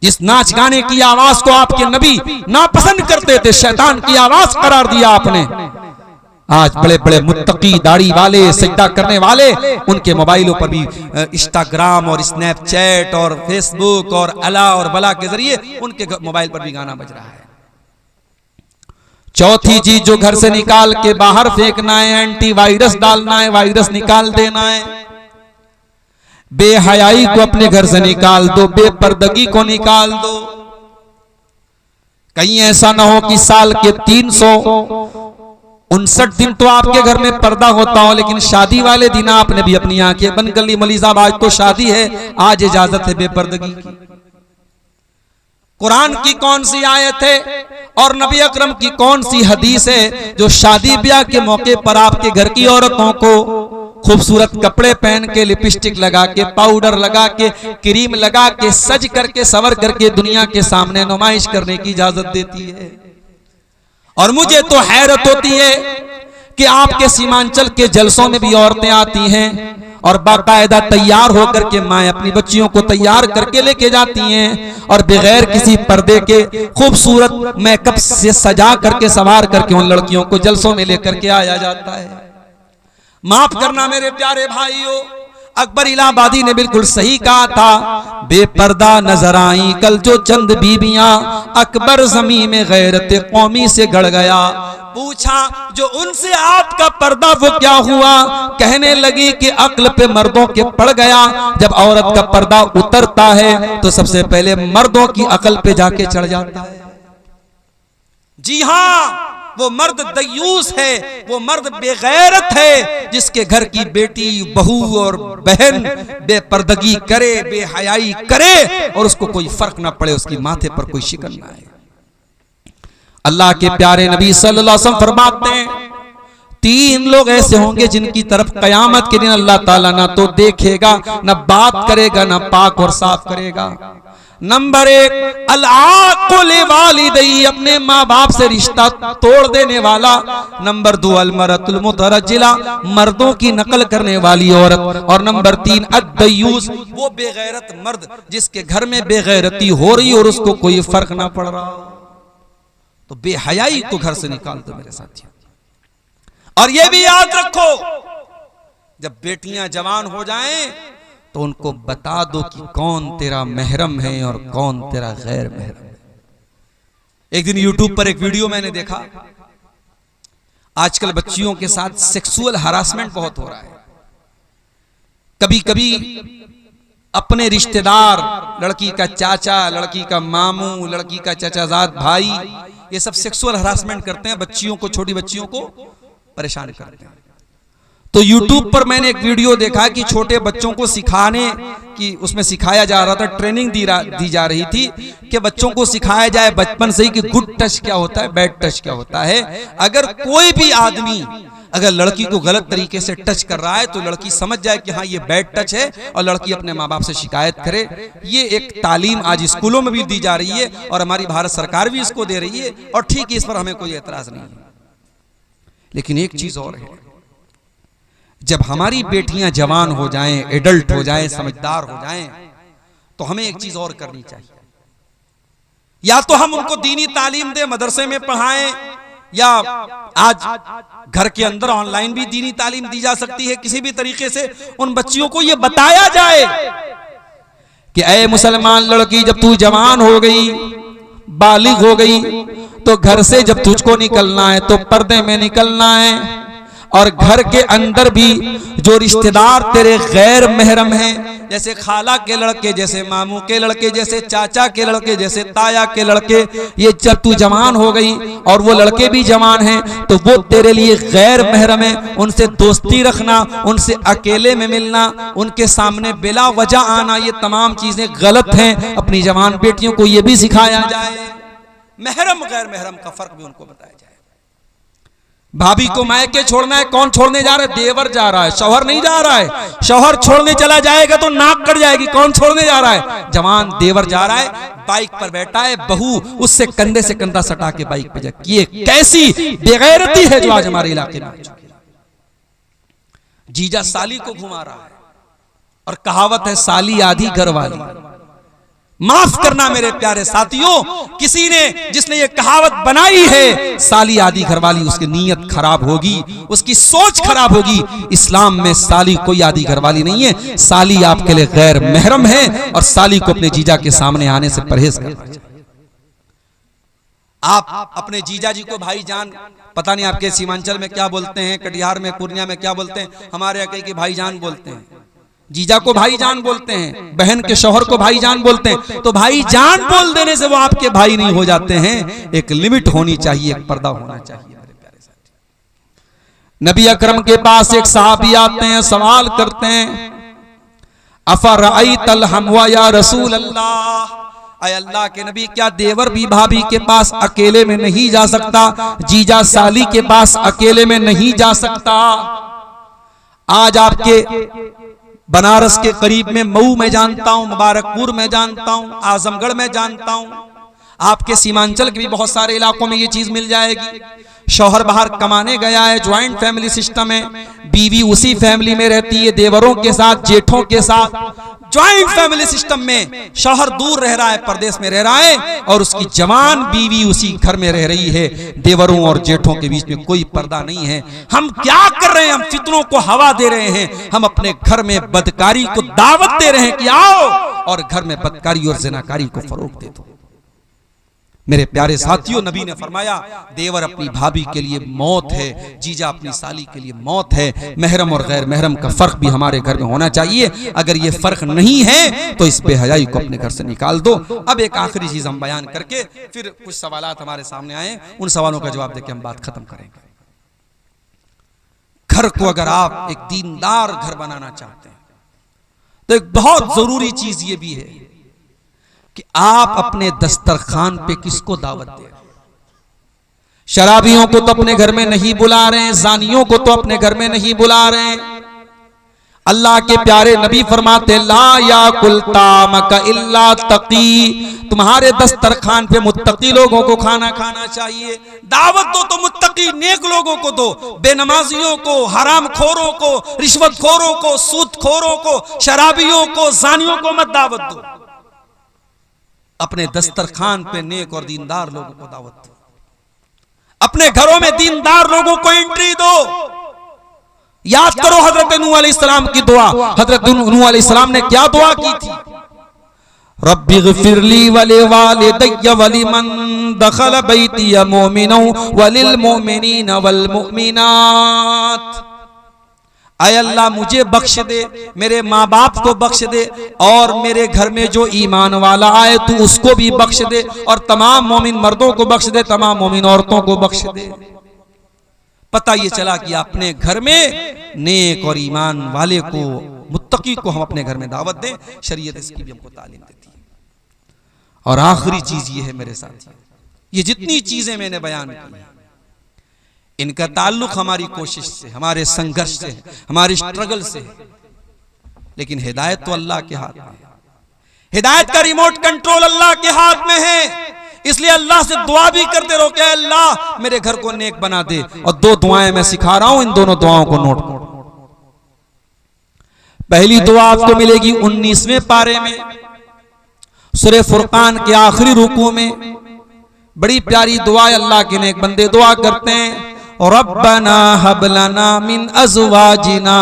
जिस नाच गाने की आवाज को आपके नबी नापसंद करते थे, शैतान की आवाज करार दिया आपने। आज बड़े बड़े मुत्तकी दाढ़ी वाले, सजदा करने वाले, उनके मोबाइलों पर भी इंस्टाग्राम और स्नैपचैट और फेसबुक और अला और बला के जरिए उनके मोबाइल पर भी गाना बज रहा है। चौथी चीज जो घर से निकाल के बाहर फेंकना है, एंटीवायरस डालना है, वायरस निकाल देना है। बेहयाई को अपने घर से निकाल दो, बेपर्दगी को निकाल दो। कहीं ऐसा ना हो कि साल के 359 दिन तो आपके घर में पर्दा होता हो, लेकिन शादी वाले दिन आपने भी अपनी आंखें बंद कर ली। मौलवी साहब आज तो शादी है, आज इजाजत है बेपर्दगी की। कुरान की कौन सी आयत है और नबी अकरम की कौन सी हदीस है जो शादी ब्याह के मौके पर आपके घर की औरतों को खूबसूरत कपड़े पहन के, लिपस्टिक लगा के, पाउडर लगा के, क्रीम लगा के, सज करके, सवर करके दुनिया के सामने नुमाइश करने की इजाजत देती है? और मुझे तो हैरत होती है कि आपके सीमांचल के जलसों में भी औरतें आती हैं और बाकायदा तैयार होकर के माएं अपनी बच्चियों को तैयार करके लेके जाती हैं और बगैर किसी पर्दे के खूबसूरत मेकअप से सजा करके, संवार करके उन लड़कियों को जलसों में लेकर के आया जाता है। माफ करना मेरे प्यारे भाइयों, अकबर इलाहाबादी ने बिल्कुल सही कहा था, बेपर्दा नजर आई कल जो चंद बीबियां, अकबर ज़मीं में गैरत कौमी से गड़ गया। पूछा जो उनसे आपका पर्दा वो क्या हुआ? कहने लगी कि अक्ल पे मर्दों के पड़ गया। जब औरत का पर्दा उतरता है तो सबसे पहले मर्दों की अक्ल पे जाके चढ़ जाता है। जी हाँ, वो मर्द दयूस है, वो मर्द बेगैरत है जिसके घर की बेटी, बहू और बहन बेपर्दगी करे, बेहयाई करे और उसको कोई फर्क ना पड़े, उसकी माथे पर कोई शिकन ना आए। अल्लाह के प्यारे नबी सल्लल्लाहु अलैहि वसल्लम फरमाते हैं, तीन लोग ऐसे होंगे जिनकी तरफ कयामत के दिन अल्लाह ताला ना तो देखेगा, ना बात करेगा, ना पाक और साफ करेगा। नंबर 1, अल-आक़ुल वालिदैहि, अपने माँ बाप से रिश्ता तोड़ देने वाला। नंबर 2, अल-मरअतुल मुतरज्जिला, मर्दों की नकल करने वाली औरत। और नंबर 3, अद-दय्यूस, वो बेगैरत मर्द जिसके घर में बेगैरती हो रही और उसको कोई फर्क ना पड़ रहा। तो बेहयाई को घर से निकाल दो मेरे साथियों। और ये भी याद रखो, जब बेटियां जवान हो जाएं तो उनको बता दो कि कौन तेरा महरम है और कौन तेरा गैर महरम है। एक दिन यूट्यूब पर एक वीडियो मैंने देखा, आजकल बच्चियों के साथ सेक्सुअल हरासमेंट बहुत हो रहा है। कभी कभी अपने रिश्तेदार, लड़की का चाचा, लड़की का मामू, लड़की का चाचाजाद भाई, ये सब सेक्सुअल हरासमेंट करते हैं, बच्चियों को, छोटी बच्चियों को परेशान करते हैं। तो YouTube पर मैंने एक वीडियो देखा कि छोटे बच्चों को सिखाने की, उसमें सिखाया जा रहा था, ट्रेनिंग दी जा रही थी कि बच्चों को सिखाया जाए बचपन से ही कि गुड टच क्या होता है, बैड टच क्या होता है। अगर कोई भी आदमी अगर लड़की को गलत तरीके से टच कर रहा है तो लड़की समझ जाए कि हाँ ये बैड टच है और लड़की अपने माँ बाप से शिकायत करे। ये एक तालीम आज स्कूलों में भी दी जा रही है और हमारी भारत सरकार भी इसको दे रही है, और ठीक है, इस पर हमें कोई एतराज नहीं है। लेकिन एक चीज और है, जब हमारी बेटियां जवान हो जाएं, एडल्ट हो जाएं, समझदार हो जाएं, तो हमें एक चीज और करनी चाहिए। या तो हम उनको दीनी तालीम दें, मदरसे में पढ़ाएं, या आज घर के अंदर ऑनलाइन भी दीनी तालीम दी जा सकती है। किसी भी तरीके से उन बच्चियों को यह बताया जाए कि ऐ मुसलमान लड़की, जब तू जवान हो गई, बालिग हो गई, तो घर से जब तुझको निकलना है तो पर्दे में निकलना है। और घर के अंदर भी जो रिश्तेदार तेरे गैर महरम हैं, जैसे खाला के लड़के, जैसे मामू के लड़के, जैसे चाचा के लड़के, जैसे ताया के लड़के, ये जब तू जवान हो गई और वो लड़के भी जवान हैं तो वो तेरे लिए गैर महरम है। उनसे दोस्ती रखना, उनसे अकेले में मिलना, उनके सामने बिला वजह आना, ये तमाम चीजें गलत हैं। अपनी जवान बेटियों को ये भी सिखाया जाए, महरम गैर महरम का फर्क भी उनको बताया जाए। भाभी को मायके छोड़ना है, कौन छोड़ने जा रहा है? देवर जा रहा है, शौहर नहीं जा रहा है। शौहर छोड़ने चला जाएगा तो नाक कट जाएगी। कौन छोड़ने जा रहा है? जवान देवर जा रहा है, बाइक पर बैठा है, बहू उससे कंधे से कंधा सटा के बाइक पे जाए। ये कैसी बेगैरती है जो आज हमारे इलाके में। जीजा साली को घुमा रहा है, और कहावत है साली आधी घर वाली। माफ करना मेरे प्यारे साथियों, किसी ने जिसने ये कहावत बनाई है साली आधी घरवाली, उसकी नीयत खराब होगी, उसकी सोच खराब होगी। इस्लाम में साली कोई आधी घरवाली नहीं है। साली आपके लिए गैर महरम है और साली को अपने जीजा के सामने आने से परहेज करना चाहिए। आप अपने जीजा जी को भाईजान, पता नहीं आपके सीमांचल में क्या बोलते हैं, कटिहार में, पूर्णिया में क्या बोलते हैं, हमारे यहाँ के भाईजान बोलते हैं। जीजा को भाईजान बोलते हैं, बहन के शौहर को भाईजान बोलते हैं। तो भाईजान बोल देने से वो आपके भाई नहीं हो जाते हैं। एक लिमिट होनी चाहिए, एक पर्दा होना चाहिए मेरे प्यारे साथी। नबी अकरम के पास एक सहाबी आते हैं, सवाल करते हैं, अफरअयतल हमवा या रसूल अल्लाह, अय अल्लाह के नबी, क्या देवर भी भाभी के पास अकेले में नहीं जा सकता? जीजा साली के पास अकेले में नहीं जा सकता? आज आपके बनारस के करीब में मऊ में जानता हूं, मुबारकपुर में जानता हूं, आजमगढ़ में जानता हूं, आपके सीमांचल के भी बहुत सारे इलाकों में ये चीज मिल जाएगी। शौहर बाहर कमाने गया है, ज्वाइंट फैमिली सिस्टम है, बीवी उसी फैमिली में रहती है, देवरों के साथ, जेठों के साथ, ज्वाइंट फैमिली सिस्टम में शौहर दूर रह रहा है, परदेश में रह रहा है, और उसकी जवान बीवी उसी घर में रह रही है। देवरों और जेठों के बीच में कोई पर्दा नहीं है। हम क्या कर रहे हैं? हम फितनों को हवा दे रहे हैं। हम अपने घर में बदकारी को दावत दे रहे हैं कि आओ, और घर में बदकारी और ज़िनाकारी को फरोग दे दो। मेरे प्यारे साथियों, नबी ने फरमाया देवर अपनी भाभी के लिए मौत है, जीजा अपनी साली के लिए मौत है। महरम और गैर महरम का फर्क भी हमारे घर में होना चाहिए। अगर ये फर्क नहीं है तो इस बेहयाई को अपने घर से निकाल दो। अब एक आखिरी चीज हम बयान करके फिर कुछ सवालात हमारे सामने आए, उन सवालों का जवाब देकर हम बात खत्म करेंगे। घर को अगर आप एक दीनदार घर बनाना चाहते हैं तो एक बहुत जरूरी चीज ये भी है कि आप अपने दस्तरखान पे किसको दावत दें। शराबियों को तो अपने घर में नहीं बुला रहे हैं, जानियों को तो अपने घर में नहीं बुला रहे हैं। अल्लाह के प्यारे नबी फरमाते ला याकुल तामक इल्ला तकी, तुम्हारे दस्तरखान पे मुत्तकी लोगों को खाना खाना चाहिए। दावत दो तो मुत्तकी नेक लोगों को दो, बेनमाजियों को, हराम खोरों को, रिश्वत खोरों को, सूद खोरों को, शराबियों को, जानियों को मत दावत दो। अपने दस्तरखान पे नेक और दीनदार लोगों को दावत दो। अपने घरों में दीनदार लोगों को एंट्री दो। याद करो हजरत नूह अलैहिस्सलाम की दुआ। हजरत नूह अलैहिस्सलाम ने क्या दुआ की थी? रब्बिग़फिरली वलिवालिदैया वलिमन दखल बैतिया मुमिनन वलिल मुमिनीन वल मुमिनात। आय अल्लाह मुझे बख्श दे, मेरे माँ बाप को बख्श दे, और मेरे घर में जो ईमान वाला आए तू उसको भी बख्श दे, और तमाम मोमिन मर्दों को बख्श दे, तमाम मोमिन औरतों को बख्श दे। पता ये चला कि अपने घर में नेक और ईमान वाले को, मुत्तकी को हम अपने घर में दावत दें। शरीयत इसकी भी हमको तालीम देती है। और आखिरी चीज ये है मेरे साथ, ये जितनी चीजें मैंने बयान की इनका ताल्लुक हमारी कोशिश से, हमारे संघर्ष से, हमारे स्ट्रगल से, लेकिन हिदायत तो अल्लाह के हाथ में है। हिदायत का रिमोट कंट्रोल अल्लाह के हाथ में है। इसलिए अल्लाह से दुआ भी करते रहो कि अल्लाह मेरे घर को नेक बना दे। और दो दुआएं मैं सिखा रहा हूं, इन दोनों दुआओं को नोट करो। पहली दुआ आपको मिलेगी 19वें पारे में, सूरह फुरकान के आखिरी रुकू में। बड़ी प्यारी दुआ अल्लाह के नेक बंदे दुआ करते हैं, रब्बना हब लना मिन अज़वाजिना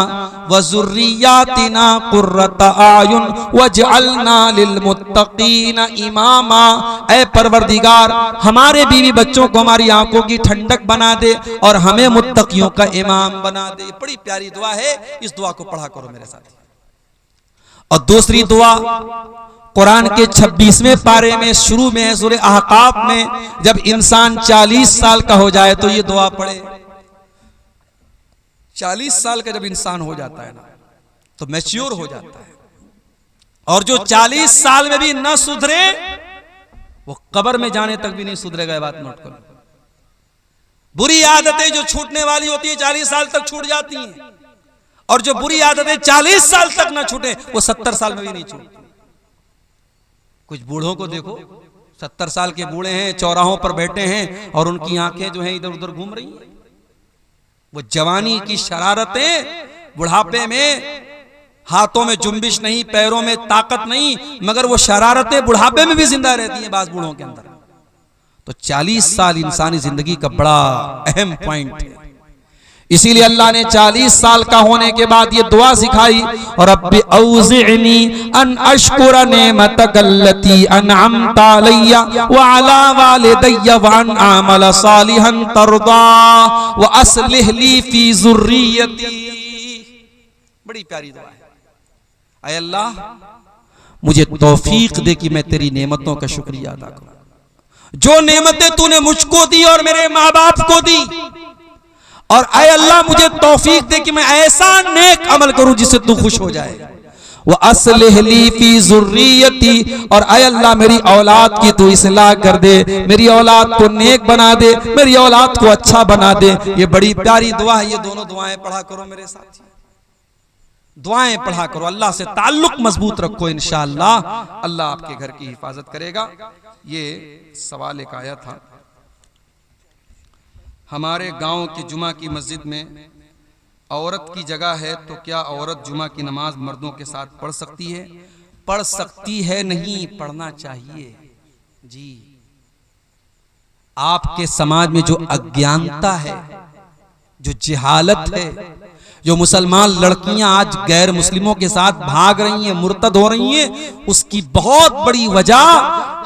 व ज़ुर्रिय्यातिना कुर्रता आयुन वजअलना लिलमुत्तक़ीना इमामा। ऐ परवरदिगार, हमारे बीवी बच्चों को हमारी आंखों की ठंडक बना दे और हमें मुत्तकियों का इमाम बना दे। बड़ी प्यारी दुआ है, इस दुआ को पढ़ा करो मेरे साथ। और दूसरी दुआ कुरान के 26वें पारे में शुरू में है, सूरह अहकाफ में, जब इंसान 40 साल का हो जाए तो ये दुआ पढ़े। 40 साल का जब इंसान हो जाता है ना तो मैच्योर हो जाता है, और जो 40 साल में भी न सुधरे वो कब्र में जाने तक भी नहीं सुधरेगा। ये बात नोट करो। बुरी आदतें जो छूटने वाली होती है 40 साल तक छूट जाती हैं, और जो बुरी आदतें 40 साल तक ना छूटे वो 70 साल में भी नहीं छूटती। कुछ बूढ़ों को देखो, 70 साल के बूढ़े हैं, चौराहों पर बैठे हैं और उनकी आंखें जो हैं इधर उधर घूम रही हैं। वो जवानी की शरारतें, बुढ़ापे में हाथों में जुम्बिश नहीं, पैरों में ताकत नहीं, मगर वो शरारतें बुढ़ापे में भी जिंदा रहती हैं बास बूढ़ों के अंदर। तो 40 साल इंसानी जिंदगी का बड़ा अहम पॉइंट है। इसीलिए अल्लाह ने 40 साल का होने के बाद ये दुआ सिखाई, और रब्बी औज़िअनी अन अश्कुरा नेमतकल्लती अनअमता अलैया व अला वालिदैया व अन अअमला सालिहन तर्दा व अस्लिह ली फी ज़ुर्रियती। बड़ी प्यारी दुआ है। ऐ अल्लाह, मुझे तौफीक दे कि मैं तेरी नेमतों का शुक्रिया अदा करूं। जो नेमतें तूने मुझको दी और मेरे माँ बाप को दी, और ऐ अल्लाह मुझे तौफीक दे कि मैं ऐसा नेक अमल करूं जिससे तू खुश हो जाए। वह अस्लिह ली फी ज़ुर्रियती, और ऐ अल्लाह मेरी औलाद की तू इस्लाह कर दे, मेरी औलाद को नेक बना दे, मेरी औलाद को अच्छा बना दे। ये बड़ी प्यारी दुआ है। ये दोनों दुआएं पढ़ा करो मेरे साथ, दुआएं पढ़ा करो। अल्लाह से ताल्लुक मजबूत रखो, इंशाअल्लाह अल्लाह आपके घर की हिफाजत करेगा। ये सवाल एक आया था, हमारे गांव की जुमा की मस्जिद में औरत की जगह है, तो क्या औरत जुमा की नमाज मर्दों के साथ पढ़ सकती है? पढ़ सकती है नहीं, पढ़ना चाहिए जी। आपके समाज में जो अज्ञानता है, जो जहालत है, जो मुसलमान लड़कियां आज गैर मुस्लिमों के साथ भाग रही हैं, मुर्तद हो रही हैं, उसकी बहुत बड़ी वजह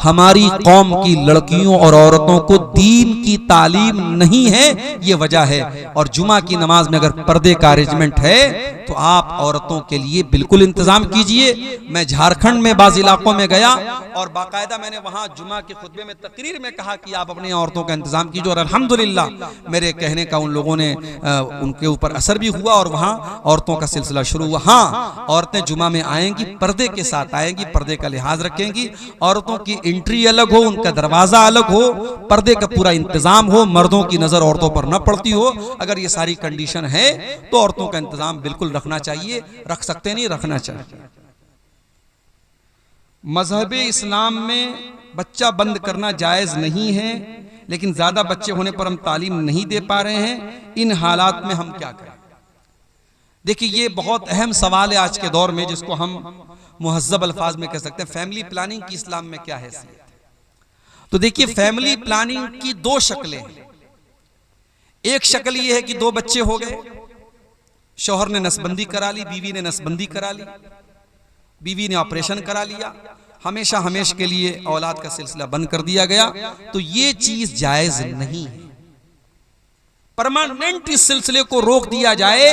हमारी कौम की लड़कियों और औरतों को दीन की तालीम नहीं है, ये वजह है। और जुमा की नमाज में अगर पर्दे का अरेंजमेंट है तो आप औरतों के लिए बिल्कुल इंतजाम कीजिए। मैं झारखंड में बाज़ इलाकों में गया और बाकायदा मैंने वहां जुमा के खुतबे में तकरीर में कहा कि आप अपनी औरतों का इंतजाम कीजिए, और अल्हम्दुलिल्लाह मेरे कहने का उन लोगों ने उनके ऊपर असर भी हुआ और वहां औरतों का सिलसिला शुरू हुआ। हाँ, औरतें जुमा में आएंगी, पर्दे के साथ आएंगी, पर्दे का लिहाज रखेंगी, औरतों की एंट्री अलग हो, उनका दरवाजा अलग हो, पर्दे का पूरा इंतजाम हो, मर्दों की नजर औरतों पर न पड़ती हो। अगर ये सारी कंडीशन है तो औरतों का इंतजाम बिल्कुल रखना चाहिए। रख सकते नहीं, रखना चाहिए। मजहब इस्लाम में बच्चा बंद करना जायज नहीं है, लेकिन ज्यादा बच्चे होने पर हम तालीम नहीं दे पा रहे हैं। इन हालात में हम क्या करें? देखिए, ये बहुत अहम सवाल है आज के दौर में, जिसको हम मुहज्जब अल्फाज में कह सकते हैं फैमिली प्लानिंग की इस्लाम में क्या हैसियत है। तो देखिए, फैमिली प्लानिंग की दो शक्लें हैं। एक शक्ल ये है कि दो बच्चे हो गए, शौहर ने नसबंदी करा ली, बीवी ने नसबंदी करा ली, बीवी ने ऑपरेशन करा लिया, हमेशा हमेशा के लिए औलाद का सिलसिला बंद कर दिया गया। तो ये चीज जायज नहीं है। परमानेंट इस सिलसिले को रोक दिया जाए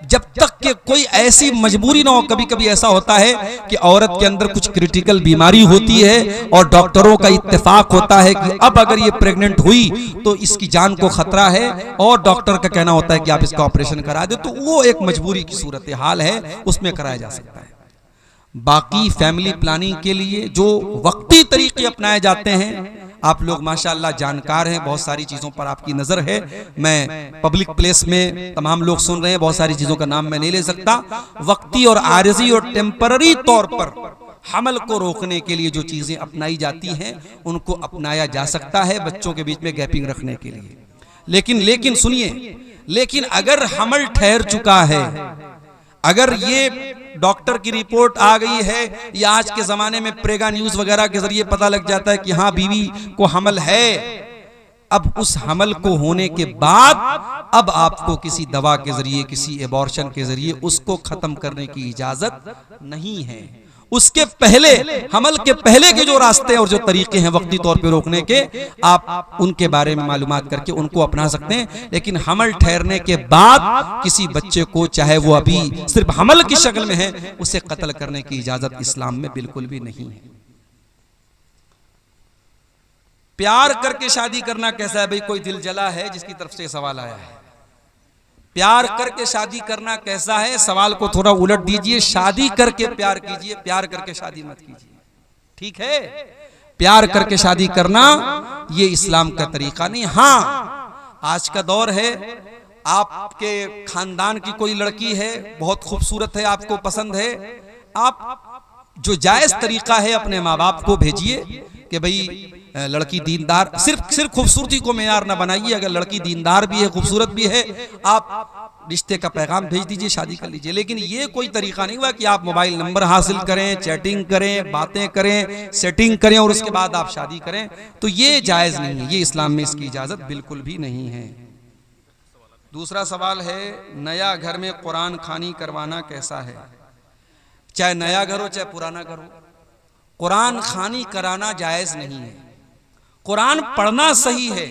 जब तक कि कोई ऐसी मजबूरी ना हो। कभी कभी ऐसा होता है कि औरत के अंदर कुछ क्रिटिकल बीमारी होती है और डॉक्टरों का इत्तेफाक होता है कि अब अगर ये प्रेग्नेंट हुई तो इसकी जान को खतरा है, और डॉक्टर का कहना होता है कि आप इसका ऑपरेशन करा दे। तो वो एक मजबूरी की सूरत हाल है, उसमें कराया जा सकता है। बाकी फैमिली प्लानिंग के लिए जो वक्ती तरीके अपनाए जाते हैं, आप लोग माशाअल्लाह जानकार हैं, बहुत सारी चीजों पर आपकी नजर है। मैं पब्लिक प्लेस में तमाम लोग सुन रहे हैं, बहुत सारी चीजों का नाम मैं नहीं ले सकता। वक्ती और आरजी और टेम्पररी तौर पर हमल को रोकने के लिए जो चीजें अपनाई जाती हैं, उनको अपनाया जा सकता है बच्चों के बीच में गैपिंग रखने के लिए। लेकिन सुनिए, लेकिन अगर हमल ठहर चुका है, अगर ये डॉक्टर की रिपोर्ट आ गई है, या आज के जमाने में प्रेगा न्यूज वगैरह के जरिए पता लग जाता है कि हाँ बीवी को हमल है, अब उस हमल को होने के बाद अब आपको किसी दवा के जरिए, किसी एबॉर्शन के जरिए उसको खत्म करने की इजाजत नहीं है। उसके पहले, हमल के पहले के जो रास्ते और जो तरीके हैं वक्ती तौर पे रोकने के, आप उनके बारे में मालूमात करके उनको अपना सकते हैं। लेकिन हमल ठहरने के बाद किसी बच्चे को, चाहे वो अभी सिर्फ हमल की शक्ल में है, उसे कत्ल करने की इजाजत इस्लाम में बिल्कुल भी नहीं है। प्यार करके शादी करना कैसा है? भाई कोई दिल जला है जिसकी तरफ से सवाल आया है। प्यार करके शादी करना कैसा है? सवाल को थोड़ा उलट दीजिए, शादी करके प्यार कीजिए, प्यार करके शादी मत कीजिए। ठीक है, प्यार करके शादी करना ये इस्लाम का तरीका नहीं। हाँ, आज का दौर है, आपके खानदान की कोई लड़की है, बहुत खूबसूरत है, आपको पसंद है, आप जो जायज तरीका है अपने माँ बाप को भेजिए कि भाई लड़की दीनदार, सिर्फ खूबसूरती को मेयार ना बनाइए। अगर लड़की दीनदार भी है, खूबसूरत भी है, आप रिश्ते का पैगाम भेज दीजिए, शादी कर लीजिए। लेकिन ये कोई तरीका नहीं हुआ कि आप मोबाइल नंबर हासिल करें, चैटिंग करें, बातें करें, सेटिंग करें और उसके बाद आप शादी करें। तो ये जायज नहीं है, ये इस्लाम में इसकी इजाजत बिल्कुल भी नहीं है। दूसरा सवाल है, नया घर में कुरान खानी करवाना कैसा है? चाहे नया घर हो चाहे पुराना घर हो, कुरान खानी कराना जायज नहीं है। कुरान पढ़ना सही है,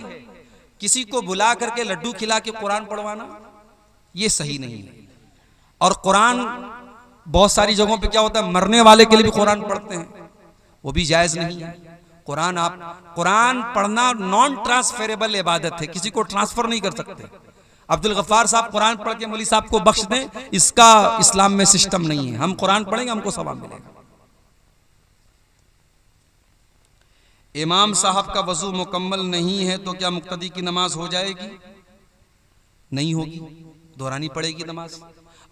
किसी को बुला करके लड्डू खिला के कुरान पढ़वाना ये सही नहीं है। और कुरान बहुत सारी जगहों पे क्या होता है, मरने वाले के लिए भी कुरान पढ़ते हैं, वो भी जायज नहीं है। कुरान पढ़ना नॉन ट्रांसफरेबल इबादत है, किसी को ट्रांसफर नहीं कर सकते। अब्दुल गफ्फार साहब कुरान पढ़ के मौलवी साहब को बख्श दें, इसका इस्लाम में सिस्टम नहीं है। हम कुरान पढ़ेंगे, हमको सवाब मिलेगा। इमाम साहब का वजू मुकम्मल नहीं है तो क्या मुक्तदी की नमाज हो जाएगी? नहीं होगी, दोहरानी पड़ेगी नमाज।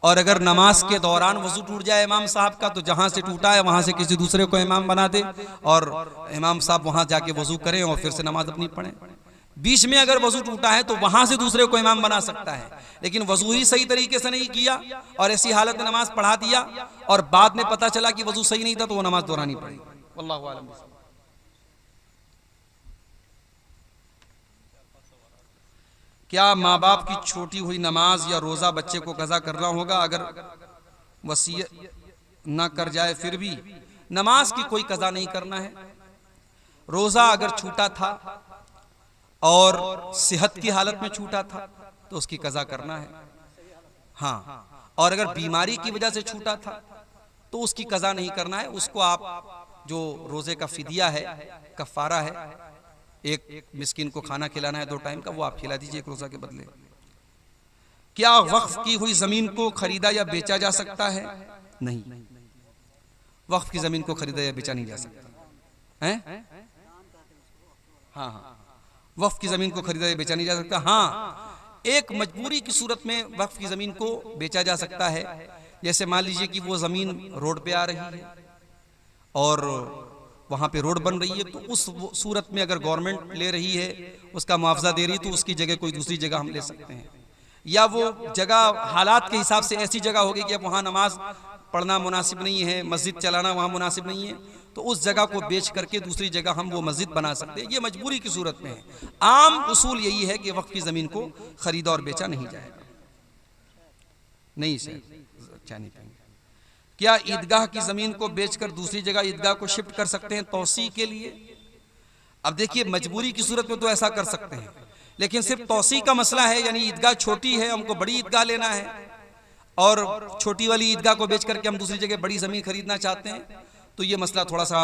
और अगर नमाज के दौरान वजू टूट जाए इमाम साहब का, तो जहां से टूटा है वहां से किसी दूसरे को इमाम बना दे और इमाम साहब वहां जाके वजू करें और फिर से नमाज अपनी पढ़ें। बीच में अगर वजू टूटा है तो वहां से दूसरे को इमाम बना सकता है, लेकिन वजू ही सही तरीके से नहीं किया और ऐसी हालत में नमाज पढ़ा दिया और बाद में पता चला कि वजू सही नहीं था, तो वो नमाज दोहरानी पड़ेगी। वल्लाहु आलम। क्या माँ बाप की छोटी हुई नमाज या रोजा बच्चे को कज़ा करना होगा? अगर वसीयत न कर जाए फिर भी नमाज की कोई कज़ा नहीं करना है। रोजा अगर छूटा था और सेहत की हालत में छूटा था तो उसकी कज़ा करना है। हाँ, और अगर बीमारी की वजह से छूटा था तो उसकी कज़ा नहीं करना है। उसको आप जो रोजे का फिदिया है, कफ़ारा है, एक मिस्किन को खाना खिलाना है 2 टाइम का, वो आप खिला दीजिए एक रोजा के बदले। क्या वक्फ की हुई जमीन को खरीदा या बेचा जा सकता है? नहीं, वक्फ की जमीन को खरीदा या बेचा नहीं जा सकता। हैं? हाँ हाँ, वक्फ की जमीन को खरीदा या बेचा नहीं जा सकता। हाँ, एक मजबूरी की सूरत में वक्फ की जमीन को बेचा जा सकता है। जैसे मान लीजिए कि वो जमीन रोड पे आ रही है और वहाँ पे रोड बन रही है, तो उस सूरत में अगर गवर्नमेंट ले रही है, उसका मुआवजा दे रही है, तो उसकी जगह कोई दूसरी जगह हम ले सकते हैं। या वो जगह हालात के हिसाब से ऐसी जगह होगी कि अब वहाँ नमाज पढ़ना मुनासिब नहीं है, मस्जिद चलाना वहाँ मुनासिब नहीं है, तो उस जगह को बेच करके दूसरी जगह हम वो मस्जिद बना सकते हैं। ये मजबूरी की सूरत में है। आम उसूल यही है कि वक्फ की ज़मीन को खरीदा और बेचा नहीं जाएगा। नहीं सर, अच्छा नहीं पाएंगे। क्या ईदगाह की ज़मीन को बेचकर दूसरी जगह ईदगाह को शिफ्ट कर सकते हैं तौसी के लिए? अब देखिए, मजबूरी की सूरत में तो ऐसा कर सकते हैं, लेकिन सिर्फ तौसी का मसला है, यानी ईदगाह छोटी है, हमको बड़ी ईदगाह लेना है और छोटी वाली ईदगाह को बेच करके हम दूसरी जगह बड़ी ज़मीन खरीदना चाहते हैं, तो ये मसला थोड़ा सा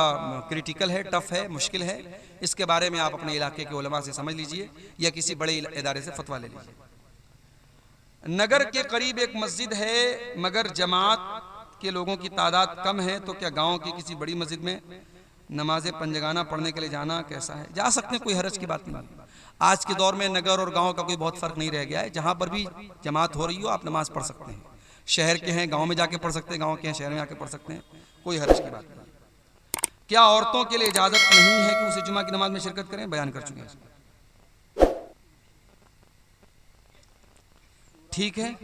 क्रिटिकल है, टफ है, मुश्किल है। इसके बारे में आप अपने इलाके के उलमा से समझ लीजिए या किसी बड़े इदारे से फतवा ले लीजिए। नगर के करीब एक मस्जिद है मगर जमात के लोगों की तादाद कम है, तो क्या गांव की किसी बड़ी मस्जिद में नमाज पंजगाना पढ़ने के लिए जाना कैसा है? जा सकते हैं, कोई हरज की बात नहीं। आज के दौर में नगर और गांव का कोई बहुत फर्क नहीं रह गया है। जहां पर भी जमात हो रही हो आप नमाज पढ़ सकते हैं। शहर के हैं गांव में जाके पढ़ सकते हैं, गांव के हैं शहर में आके पढ़ सकते हैं, कोई हरज की बात नहीं। क्या औरतों के लिए इजाजत नहीं है कि उसे जुमा की नमाज में शिरकत करें? बयान कर चुके हैं। ठीक है,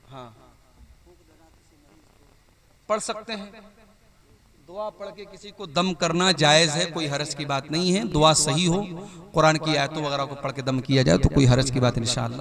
हाँ पढ़ सकते हैं। दुआ पढ़ के किसी को दम करना जायज़ है, कोई हरज की बात नहीं है। दुआ सही हो, कुरान की आयतों वगैरह को पढ़ के दम किया जाए तो कोई हरज की बात इंशाअल्लाह